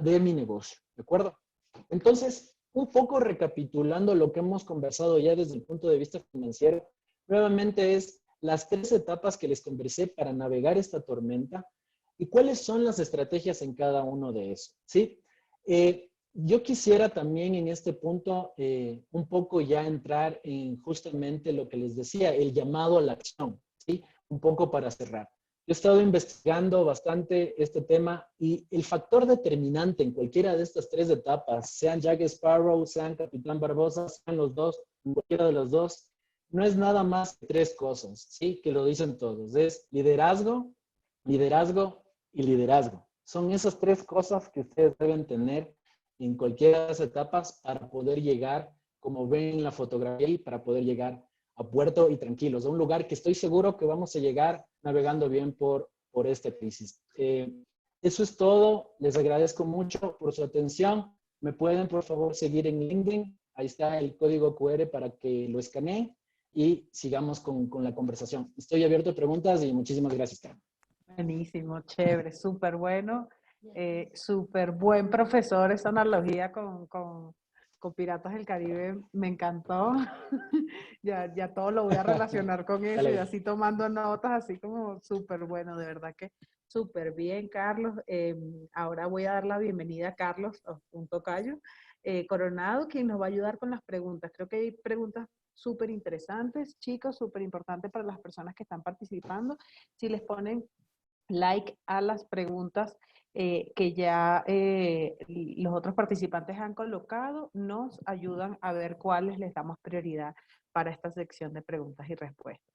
de mi negocio, ¿de acuerdo? Entonces, un poco recapitulando lo que hemos conversado ya desde el punto de vista financiero, nuevamente es las 3 etapas que les conversé para navegar esta tormenta y cuáles son las estrategias en cada uno de esos, ¿sí? Yo quisiera también en este punto un poco ya entrar en justamente lo que les decía, el llamado a la acción, ¿sí? Un poco para cerrar. Yo he estado investigando bastante este tema y el factor determinante en cualquiera de estas 3 etapas, sean Jack Sparrow, sean Capitán Barbosa, sean los dos, cualquiera de los dos, no es nada más que 3 cosas, ¿sí? Que lo dicen todos. Es liderazgo, liderazgo y liderazgo. Son esas 3 cosas que ustedes deben tener en cualquiera de las etapas para poder llegar, como ven en la fotografía, y para poder llegar a puerto y tranquilos, a un lugar que estoy seguro que vamos a llegar navegando bien por esta crisis. Eso es todo. Les agradezco mucho por su atención. ¿Me pueden, por favor, seguir en LinkedIn? Ahí está el código QR para que lo escaneen y sigamos con la conversación. Estoy abierto a preguntas y muchísimas gracias, Carmen. Buenísimo, chévere, súper bueno, súper buen profesor, esa analogía con Piratas del Caribe me encantó. Ya todo lo voy a relacionar con eso y Dale. así tomando notas, así como súper bueno, de verdad que súper bien, Carlos. Ahora voy a dar la bienvenida a Carlos, un tocayo, Coronado, quien nos va a ayudar con las preguntas. Creo que hay preguntas súper interesantes, chicos, súper importantes para las personas que están participando. Si les ponen like a las preguntas que ya los otros participantes han colocado, nos ayudan a ver cuáles les damos prioridad para esta sección de preguntas y respuestas.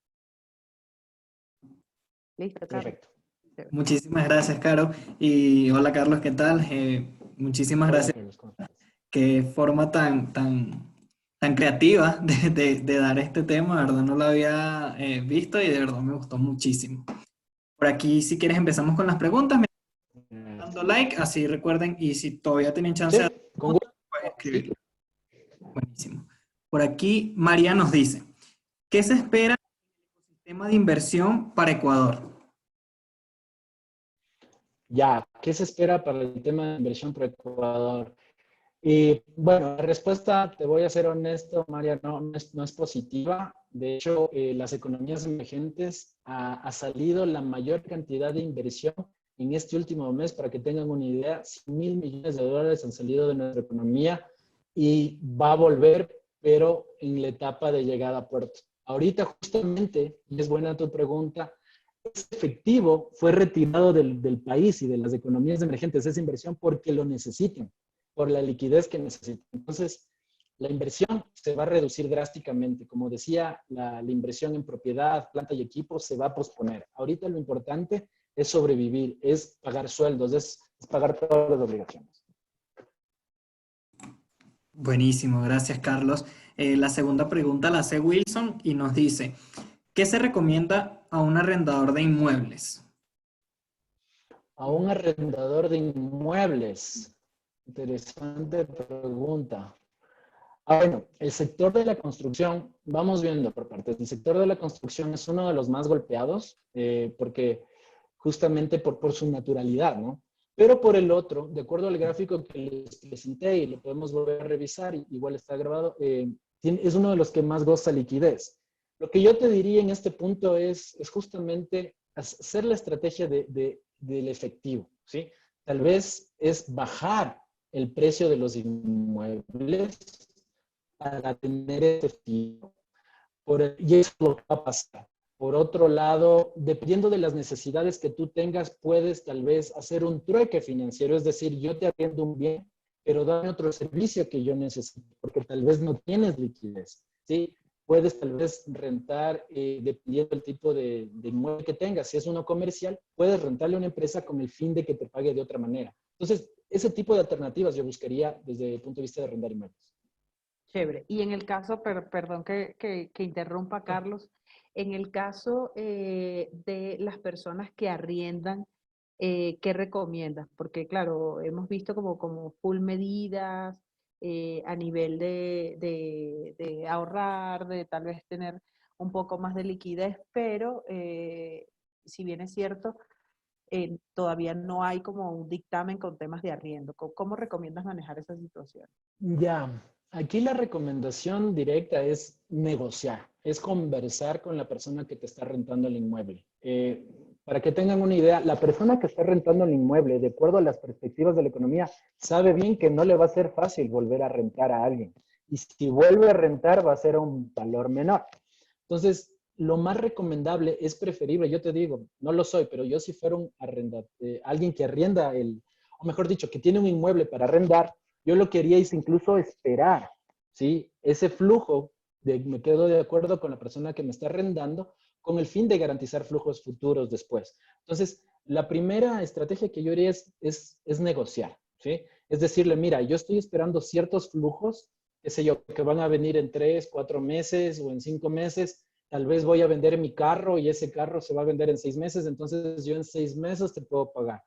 ¿Listo, Carlos? Perfecto. Muchísimas gracias, Caro. Y hola, Carlos, ¿qué tal? Muchísimas Hola, gracias. Carlos, ¿cómo estás? Qué forma tan creativa de dar este tema, de verdad no lo había visto y de verdad me gustó muchísimo. Por aquí, si quieres, empezamos con las preguntas. Dando like, así recuerden, y si todavía tienen chance de Sí, con gusto. pueden escribir. Buenísimo. Por aquí, María nos dice, ¿qué se espera del ecosistema de inversión para Ecuador? Ya, ¿qué se espera para el tema de inversión por Ecuador? Y bueno, la respuesta, te voy a ser honesto, María, no es positiva. De hecho, las economías emergentes ha salido la mayor cantidad de inversión en este último mes. Para que tengan una idea, 100.000 millones de dólares han salido de nuestra economía y va a volver, pero en la etapa de llegada a puerto. Ahorita justamente, y es buena tu pregunta, ese efectivo fue retirado del país y de las economías emergentes, esa inversión, porque lo necesitan, por la liquidez que necesitan. Entonces, la inversión se va a reducir drásticamente. Como decía, la inversión en propiedad, planta y equipo se va a posponer. Ahorita lo importante es sobrevivir, es pagar sueldos, es pagar todas las obligaciones. Buenísimo, gracias, Carlos. La segunda pregunta la hace Wilson y nos dice, ¿qué se recomienda a un arrendador de inmuebles? A un arrendador de inmuebles. Interesante pregunta. Bueno, el sector de la construcción, vamos viendo por partes. El sector de la construcción es uno de los más golpeados porque justamente por su naturalidad, ¿no? Pero por el otro, de acuerdo al gráfico que les presenté y lo podemos volver a revisar, igual está grabado, es uno de los que más goza liquidez. Lo que yo te diría en este punto es justamente hacer la estrategia del efectivo, ¿sí? Tal vez es bajar el precio de los inmuebles para tener efectivo. Y eso es lo que va a pasar. Por otro lado, dependiendo de las necesidades que tú tengas, puedes tal vez hacer un trueque financiero, es decir, yo te arriendo un bien, pero dame otro servicio que yo necesito, porque tal vez no tienes liquidez, ¿sí? Puedes tal vez rentar, dependiendo del tipo de inmueble que tengas. Si es uno comercial, puedes rentarle a una empresa con el fin de que te pague de otra manera. Entonces, ese tipo de alternativas yo buscaría desde el punto de vista de arrendar inmuebles. Chévere. Y en el caso, perdón que interrumpa, Carlos, en el caso de las personas que arriendan, ¿qué recomiendas? Porque claro, hemos visto como full medidas, a nivel de ahorrar, de tal vez tener un poco más de liquidez, pero si bien es cierto, todavía no hay como un dictamen con temas de arriendo. ¿Cómo recomiendas manejar esa situación? Ya, aquí la recomendación directa es negociar, es conversar con la persona que te está rentando el inmueble. Para que tengan una idea, la persona que está rentando el inmueble, de acuerdo a las perspectivas de la economía, sabe bien que no le va a ser fácil volver a rentar a alguien. Y si vuelve a rentar, va a ser a un valor menor. Entonces, lo más recomendable es preferible, yo te digo, no lo soy, pero yo si fuera alguien que arrienda o mejor dicho, que tiene un inmueble para arrendar, yo lo que haría es incluso esperar, ¿sí? Ese flujo, me quedo de acuerdo con la persona que me está arrendando, con el fin de garantizar flujos futuros después. Entonces, la primera estrategia que yo haría es negociar, ¿sí? Es decirle, mira, yo estoy esperando ciertos flujos, qué sé yo, que van a venir en 3, 4 meses o en 5 meses. Tal vez voy a vender mi carro y ese carro se va a vender en 6 meses, entonces yo en 6 meses te puedo pagar.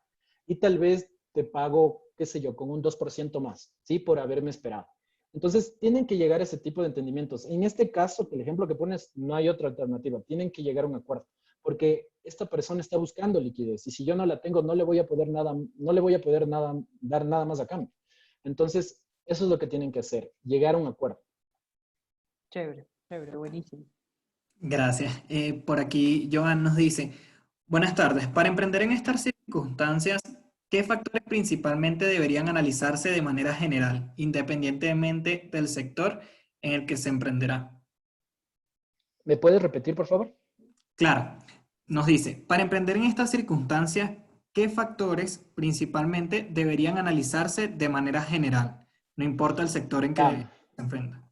Y tal vez te pago, qué sé yo, con un 2% más, ¿sí? Por haberme esperado. Entonces, tienen que llegar a ese tipo de entendimientos. En este caso, el ejemplo que pones, no hay otra alternativa. Tienen que llegar a un acuerdo, porque esta persona está buscando liquidez y si yo no la tengo, no le voy a poder dar nada más a cambio. Entonces, eso es lo que tienen que hacer, llegar a un acuerdo. Chévere, chévere, buenísimo. Gracias. Por aquí, Joan nos dice, buenas tardes. Para emprender en estas circunstancias, ¿qué factores principalmente deberían analizarse de manera general, independientemente del sector en el que se emprenderá? ¿Me puedes repetir, por favor? Claro, nos dice, para emprender en estas circunstancias, ¿qué factores principalmente deberían analizarse de manera general? No importa el sector en que Ya, se enfrenta.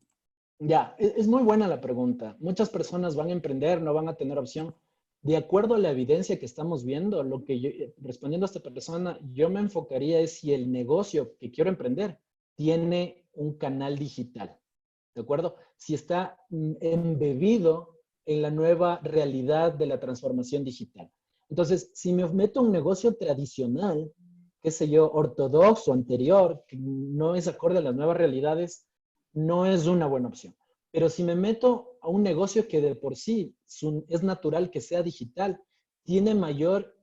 ya, es muy buena la pregunta. Muchas personas van a emprender, no van a tener opción. De acuerdo a la evidencia que estamos viendo, respondiendo a esta persona, yo me enfocaría es si el negocio que quiero emprender tiene un canal digital, ¿de acuerdo? Si está embebido en la nueva realidad de la transformación digital. Entonces, si me meto a un negocio tradicional, qué sé yo, ortodoxo, anterior, que no es acorde a las nuevas realidades, no es una buena opción. Pero si me meto a un negocio que de por sí es natural que sea digital, tiene mayor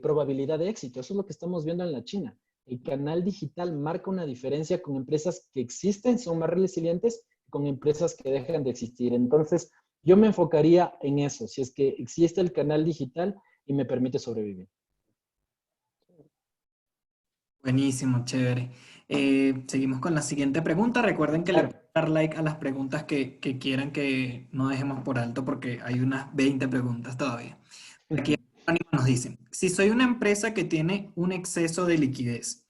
probabilidad de éxito. Eso es lo que estamos viendo en la China. El canal digital marca una diferencia con empresas que existen, son más resilientes, con empresas que dejan de existir. Entonces, yo me enfocaría en eso, si es que existe el canal digital y me permite sobrevivir. Buenísimo, chévere. Seguimos con la siguiente pregunta. Recuerden que le Claro. pueden dar like a las preguntas que quieran que no dejemos por alto porque hay unas 20 preguntas todavía. Aquí Anónimo nos dice, si soy una empresa que tiene un exceso de liquidez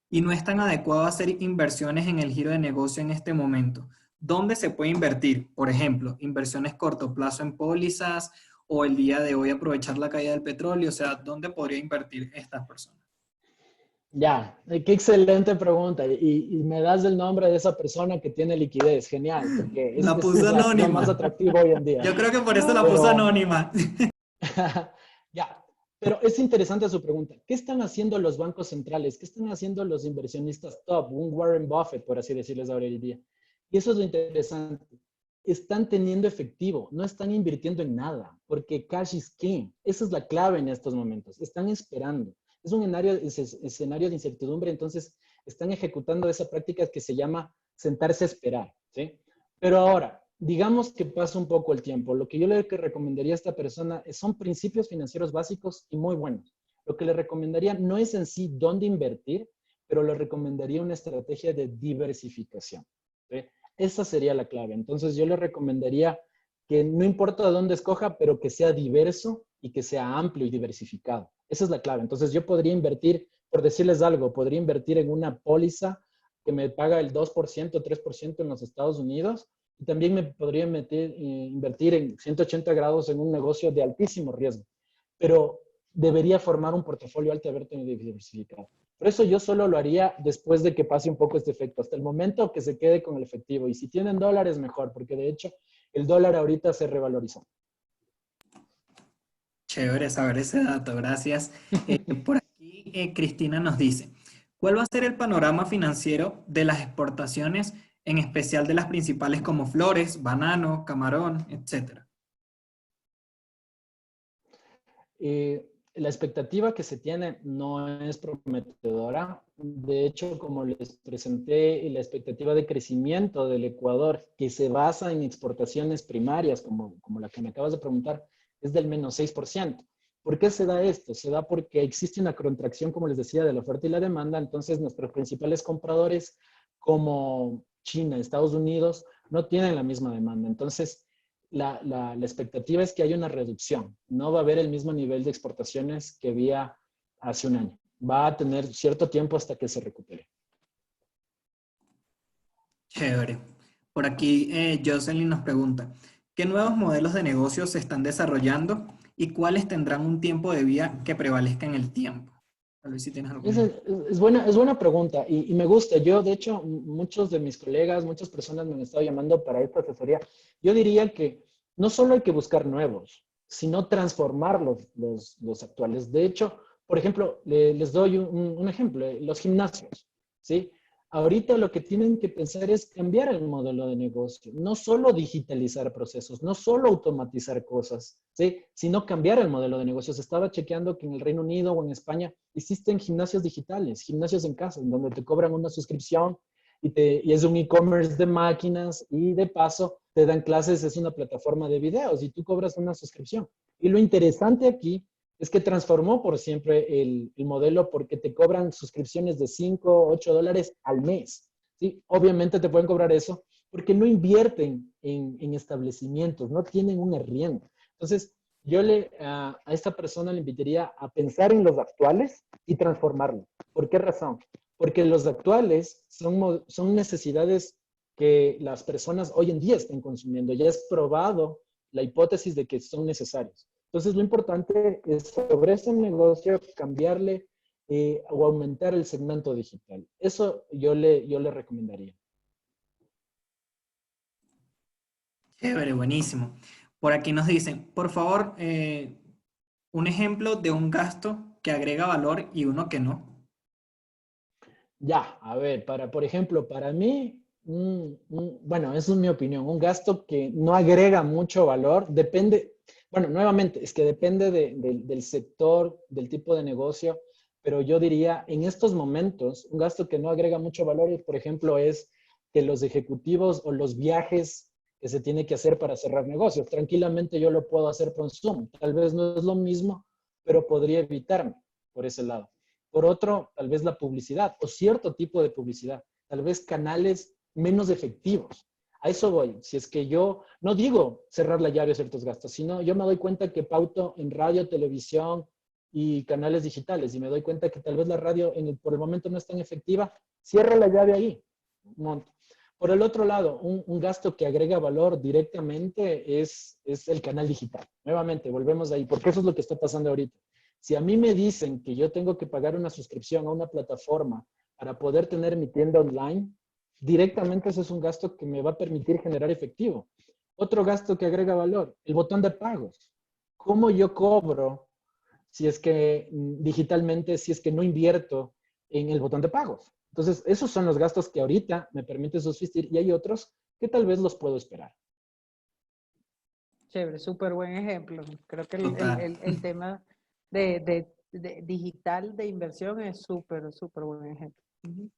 y no es tan adecuado hacer inversiones en el giro de negocio en este momento, ¿dónde se puede invertir? Por ejemplo, inversiones corto plazo en pólizas o el día de hoy aprovechar la caída del petróleo. O sea, ¿dónde podría invertir estas personas? Ya, qué excelente pregunta. Y me das el nombre de esa persona que tiene liquidez. Genial, porque La es puse lo más anónima. atractivo hoy en día. Yo creo que por eso la puse Pero, anónima. ya, pero es interesante su pregunta. ¿Qué están haciendo los bancos centrales? ¿Qué están haciendo los inversionistas top? Un Warren Buffett, por así decirles ahora el día. Y eso es lo interesante. Están teniendo efectivo, no están invirtiendo en nada, porque cash is king. Esa es la clave en estos momentos. Están esperando. Es un escenario de incertidumbre, entonces están ejecutando esa práctica que se llama sentarse a esperar, ¿sí? Pero ahora, digamos que pasa un poco el tiempo. Lo que yo le recomendaría a esta persona son principios financieros básicos y muy buenos. Lo que le recomendaría no es en sí dónde invertir, pero le recomendaría una estrategia de diversificación, ¿sí? Esa sería la clave. Entonces yo le recomendaría que no importa dónde escoja, pero que sea diverso y que sea amplio y diversificado. Esa es la clave. Entonces yo podría invertir, por decirles algo, podría invertir en una póliza que me paga el 2%, 3% en los Estados Unidos y también me podría invertir en 180 grados en un negocio de altísimo riesgo. Pero debería formar un portafolio altamente diversificado. Por eso yo solo lo haría después de que pase un poco este efecto. Hasta el momento que se quede con el efectivo. Y si tienen dólares, mejor, porque de hecho el dólar ahorita se revalorizó. Chévere saber ese dato, gracias. Por aquí Cristina nos dice, ¿Cuál va a ser el panorama financiero de las exportaciones, en especial de las principales como flores, banano, camarón, etcétera? La expectativa que se tiene no es prometedora. De hecho, como les presenté, la expectativa de crecimiento del Ecuador, que se basa en exportaciones primarias, como la que me acabas de preguntar, es del menos 6%. ¿Por qué se da esto? Se da porque existe una contracción, como les decía, de la oferta y la demanda. Entonces, nuestros principales compradores, como China, Estados Unidos, no tienen la misma demanda. Entonces, la expectativa es que haya una reducción. No va a haber el mismo nivel de exportaciones que había hace un año. Va a tener cierto tiempo hasta que se recupere. Chévere. Por aquí, Jocelyn nos pregunta, ¿qué nuevos modelos de negocios se están desarrollando y cuáles tendrán un tiempo de vida que prevalezca en el tiempo? Tal vez si tienes Esa alguna. es buena pregunta y me gusta. Yo, de hecho, muchos de mis colegas, muchas personas me han estado llamando para esta asesoría. Yo diría que no solo hay que buscar nuevos, sino transformar los actuales. De hecho, por ejemplo, les doy un ejemplo, los gimnasios, ¿sí? Ahorita lo que tienen que pensar es cambiar el modelo de negocio, no solo digitalizar procesos, no solo automatizar cosas, ¿sí? Sino cambiar el modelo de negocio. Se estaba chequeando que en el Reino Unido o en España existen gimnasios digitales, gimnasios en casa, en donde te cobran una suscripción y es un e-commerce de máquinas y de paso te dan clases, es una plataforma de videos y tú cobras una suscripción. Y lo interesante aquí es que transformó por siempre el modelo porque te cobran suscripciones de 5, 8 dólares al mes. ¿Sí? Obviamente te pueden cobrar eso porque no invierten en establecimientos, no tienen un arriendo. Entonces, yo a esta persona le invitaría a pensar en los actuales y transformarlo. ¿Por qué razón? Porque los actuales son necesidades que las personas hoy en día están consumiendo. Ya es probado la hipótesis de que son necesarios. Entonces, lo importante es sobre ese negocio cambiarle o aumentar el segmento digital. Eso yo le recomendaría. Chévere, buenísimo. Por aquí nos dicen, por favor, un ejemplo de un gasto que agrega valor y uno que no. Ya, a ver, por ejemplo, para mí, bueno, eso es mi opinión, un gasto que no agrega mucho valor, depende, bueno, nuevamente, es que depende del sector, del tipo de negocio, pero yo diría, en estos momentos, un gasto que no agrega mucho valor, por ejemplo, es que los ejecutivos o los viajes que se tiene que hacer para cerrar negocios, tranquilamente yo lo puedo hacer por Zoom, tal vez no es lo mismo, pero podría evitarme por ese lado. Por otro, tal vez la publicidad o cierto tipo de publicidad, tal vez canales menos efectivos. A eso voy. Si es que yo no digo cerrar la llave a ciertos gastos, sino yo me doy cuenta que pauto en radio, televisión y canales digitales y me doy cuenta que tal vez la radio por el momento no es tan efectiva, cierro la llave ahí. Monto. Por el otro lado, un gasto que agrega valor directamente es el canal digital. Nuevamente, volvemos ahí, porque eso es lo que está pasando ahorita. Si a mí me dicen que yo tengo que pagar una suscripción a una plataforma para poder tener mi tienda online, directamente ese es un gasto que me va a permitir generar efectivo. Otro gasto que agrega valor, el botón de pagos. ¿Cómo yo cobro si es que digitalmente, si es que no invierto en el botón de pagos? Entonces, esos son los gastos que ahorita me permiten subsistir y hay otros que tal vez los puedo esperar. Chévere, súper buen ejemplo. Creo que Total. el tema de digital de inversión es súper, súper buen ejemplo. Ujú.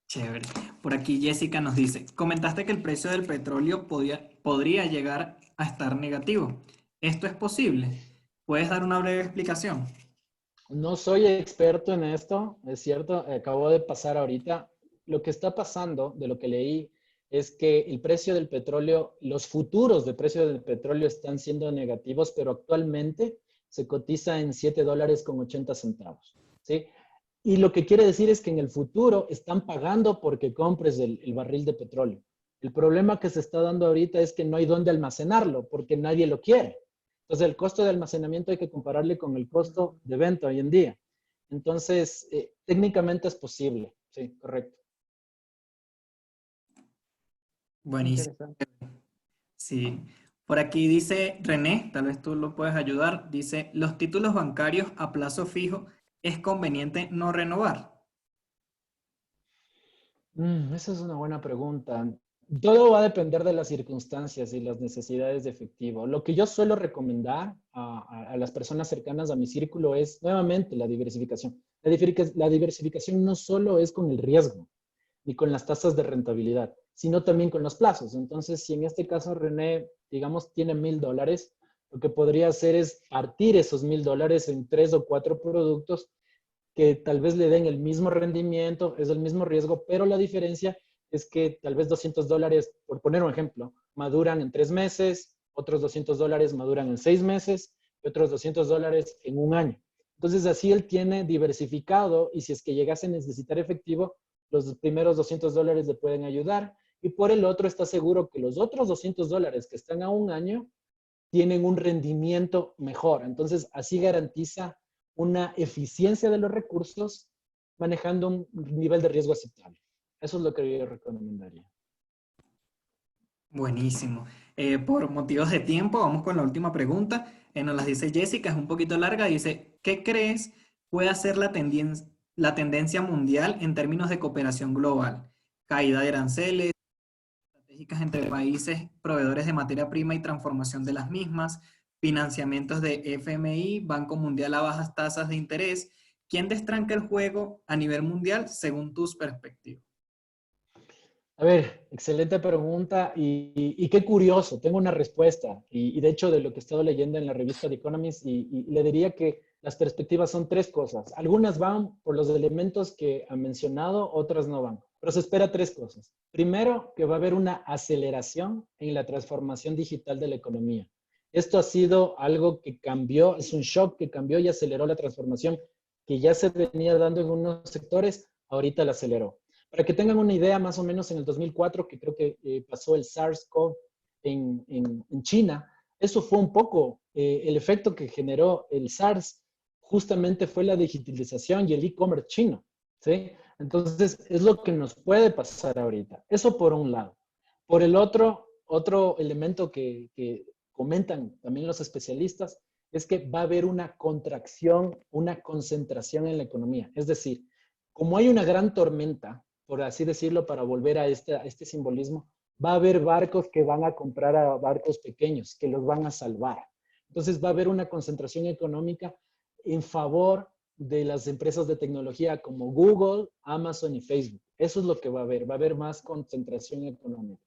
Chévere. Por aquí Jessica nos dice, comentaste que el precio del petróleo podría llegar a estar negativo. ¿Esto es posible? ¿Puedes dar una breve explicación? No soy experto en esto, es cierto, acabo de pasar ahorita. Lo que está pasando, de lo que leí, es que el precio del petróleo, los futuros de precio del petróleo están siendo negativos, pero actualmente se cotiza en 7 dólares con 80 centavos, ¿sí? Y lo que quiere decir es que en el futuro están pagando porque compres el barril de petróleo. El problema que se está dando ahorita es que no hay dónde almacenarlo porque nadie lo quiere. Entonces, el costo de almacenamiento hay que compararle con el costo de venta hoy en día. Entonces, técnicamente es posible. Sí, correcto. Buenísimo. Interesante. Sí. Por aquí dice René, tal vez tú lo puedes ayudar, dice, los títulos bancarios a plazo fijo es conveniente no renovar. Esa es una buena pregunta. Todo va a depender de las circunstancias y las necesidades de efectivo. Lo que yo suelo recomendar a las personas cercanas a mi círculo es nuevamente la diversificación. La diversificación no solo es con el riesgo ni con las tasas de rentabilidad, sino también con los plazos. Entonces, si en este caso René, digamos, tiene $1,000, lo que podría hacer es partir esos $1,000 en 3 o 4 productos que tal vez le den el mismo rendimiento, es el mismo riesgo, pero la diferencia es que tal vez $200, por poner un ejemplo, maduran en 3 meses, otros $200 maduran en 6 meses y otros $200 en un año. Entonces así él tiene diversificado y si es que llegase a necesitar efectivo, los primeros $200 le pueden ayudar y por el otro está seguro que los otros $200 que están a un año tienen un rendimiento mejor. Entonces así garantiza una eficiencia de los recursos manejando un nivel de riesgo aceptable. Eso es lo que yo recomendaría. Buenísimo. Por motivos de tiempo, vamos con la última pregunta. Nos las dice Jessica, es un poquito larga. Dice, ¿qué crees puede ser la tendencia mundial en términos de cooperación global? Caída de aranceles, estratégicas entre países, proveedores de materia prima y transformación de las mismas, financiamientos de FMI, Banco Mundial a bajas tasas de interés. ¿Quién destranca el juego a nivel mundial según tus perspectivas? A ver, excelente pregunta y qué curioso, tengo una respuesta y de hecho de lo que he estado leyendo en la revista The Economist y le diría que las perspectivas son tres cosas. Algunas van por los elementos que han mencionado, otras no van, pero se espera tres cosas. Primero, que va a haber una aceleración en la transformación digital de la economía. Esto ha sido algo que cambió, es un shock que cambió y aceleró la transformación que ya se venía dando en unos sectores, ahorita la aceleró. Para que tengan una idea, más o menos en el 2004, que creo que pasó el SARS-CoV en China, eso fue un poco el efecto que generó el SARS, justamente fue la digitalización y el e-commerce chino, ¿sí? Entonces, es lo que nos puede pasar ahorita. Eso por un lado. Por el otro elemento que comentan también los especialistas es que va a haber una contracción, una concentración en la economía. Es decir, como hay una gran tormenta, por así decirlo, para volver a este simbolismo, va a haber barcos que van a comprar a barcos pequeños, que los van a salvar. Entonces va a haber una concentración económica en favor de las empresas de tecnología como Google, Amazon y Facebook. Eso es lo que va a haber más concentración económica.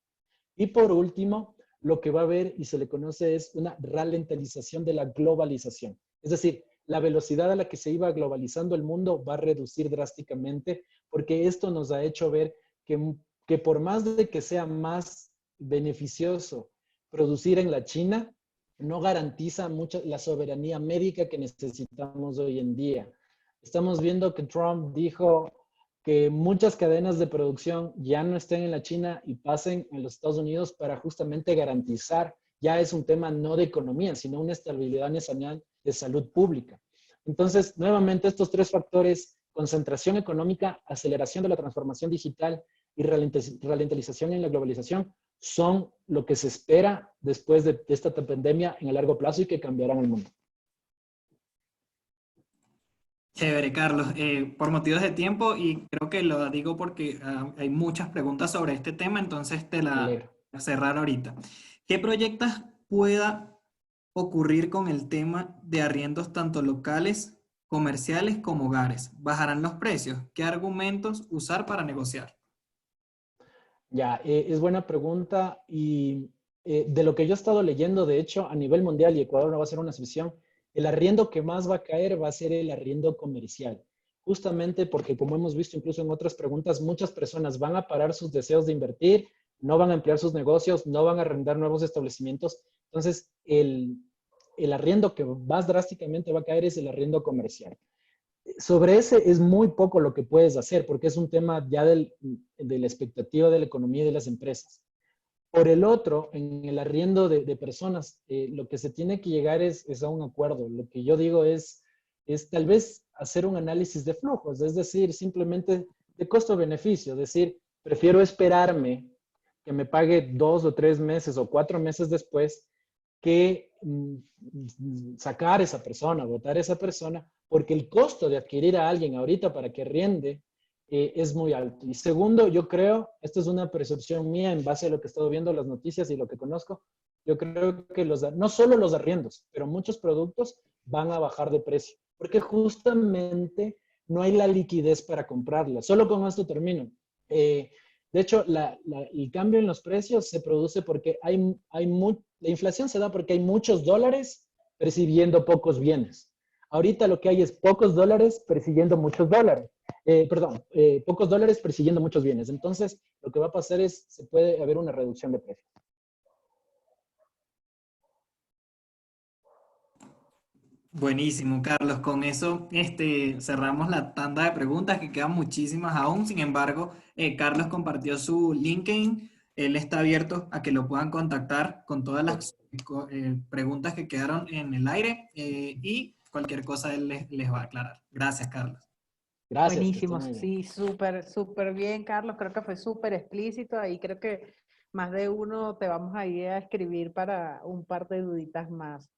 Y por último, lo que va a haber y se le conoce es una ralentización de la globalización. Es decir, la velocidad a la que se iba globalizando el mundo va a reducir drásticamente porque esto nos ha hecho ver que por más de que sea más beneficioso producir en la China, no garantiza mucho la soberanía médica que necesitamos hoy en día. Estamos viendo que Trump dijo que muchas cadenas de producción ya no estén en la China y pasen en los Estados Unidos para justamente garantizar, ya es un tema no de economía, sino una estabilidad nacional de salud pública. Entonces, nuevamente, estos tres factores, concentración económica, aceleración de la transformación digital y ralentización en la globalización, son lo que se espera después de esta pandemia en el largo plazo y que cambiarán el mundo. Chévere, Carlos. Por motivos de tiempo, y creo que lo digo porque hay muchas preguntas sobre este tema, entonces te la voy a cerrar ahorita. ¿Qué proyectas pueda ocurrir con el tema de arriendos tanto locales, comerciales como hogares? ¿Bajarán los precios? ¿Qué argumentos usar para negociar? Ya, es buena pregunta y de lo que yo he estado leyendo, de hecho, a nivel mundial, y Ecuador no va a ser una excepción, el arriendo que más va a caer va a ser el arriendo comercial. Justamente porque, como hemos visto incluso en otras preguntas, muchas personas van a parar sus deseos de invertir, no van a ampliar sus negocios, no van a arrendar nuevos establecimientos. Entonces, el arriendo que más drásticamente va a caer es el arriendo comercial. Sobre ese es muy poco lo que puedes hacer porque es un tema ya de la expectativa de la economía y de las empresas. Por el otro, en el arriendo de personas, lo que se tiene que llegar es a un acuerdo. Lo que yo digo es tal vez hacer un análisis de flujos, es decir, simplemente de costo-beneficio, es decir, prefiero esperarme que me pague 2 o 3 meses o 4 meses después que sacar a esa persona, votar a esa persona, porque el costo de adquirir a alguien ahorita para que riende es muy alto. Y segundo, yo creo, esta es una percepción mía en base a lo que he estado viendo, las noticias y lo que conozco, yo creo que no solo los arriendos, pero muchos productos van a bajar de precio, porque justamente no hay la liquidez para comprarlas. Solo con esto termino. De hecho, el cambio en los precios se produce porque la inflación se da porque hay muchos dólares percibiendo pocos bienes. Ahorita lo que hay es pocos dólares persiguiendo muchos dólares. Pocos dólares persiguiendo muchos bienes. Entonces, lo que va a pasar es, se puede haber una reducción de precios. Buenísimo, Carlos. Con eso cerramos la tanda de preguntas, que quedan muchísimas aún. Sin embargo, Carlos compartió su LinkedIn. Él está abierto a que lo puedan contactar con todas las preguntas que quedaron en el aire y cualquier cosa él les va a aclarar. Gracias, Carlos. Gracias, que esté Buenísimo, muy bien. sí, súper, súper bien, Carlos. Creo que fue súper explícito. Ahí creo que más de uno te vamos a ir a escribir para un par de duditas más.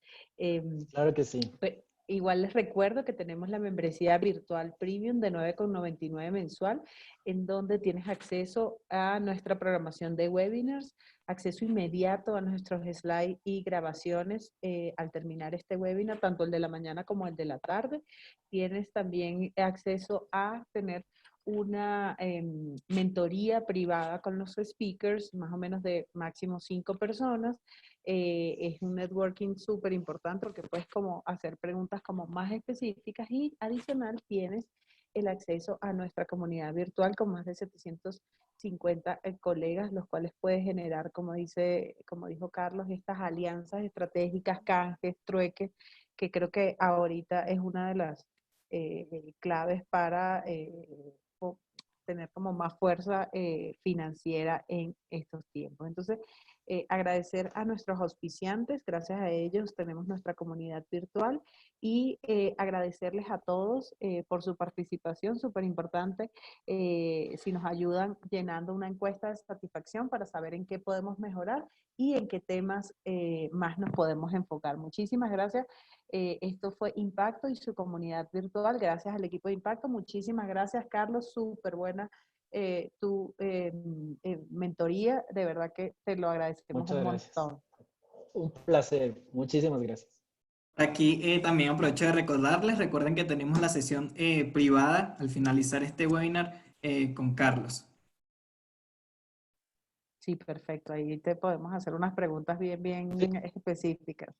Claro que sí. Igual les recuerdo que tenemos la membresía virtual premium de 9,99 mensual, en donde tienes acceso a nuestra programación de webinars, acceso inmediato a nuestros slides y grabaciones al terminar este webinar, tanto el de la mañana como el de la tarde. Tienes también acceso a tener una mentoría privada con los speakers, más o menos de máximo 5 personas. Es un networking súper importante porque puedes como hacer preguntas como más específicas y adicional tienes el acceso a nuestra comunidad virtual con más de 750 colegas, los cuales puedes generar, como dijo Carlos, estas alianzas estratégicas, canjes, trueques, que creo que ahorita es una de las claves para tener como más fuerza financiera en estos tiempos. Entonces, agradecer a nuestros auspiciantes, gracias a ellos tenemos nuestra comunidad virtual y agradecerles a todos por su participación, súper importante, si nos ayudan llenando una encuesta de satisfacción para saber en qué podemos mejorar y en qué temas más nos podemos enfocar. Muchísimas gracias. Esto fue Impacto y su comunidad virtual. Gracias al equipo de Impacto. Muchísimas gracias, Carlos. Súper buena tu mentoría. De verdad que te lo agradecemos Muchas un gracias. montón. Un placer. Muchísimas gracias. Aquí también aprovecho de recordarles, recuerden que tenemos la sesión privada al finalizar este webinar con Carlos. Sí, perfecto. Ahí te podemos hacer unas preguntas bien, bien Sí. específicas.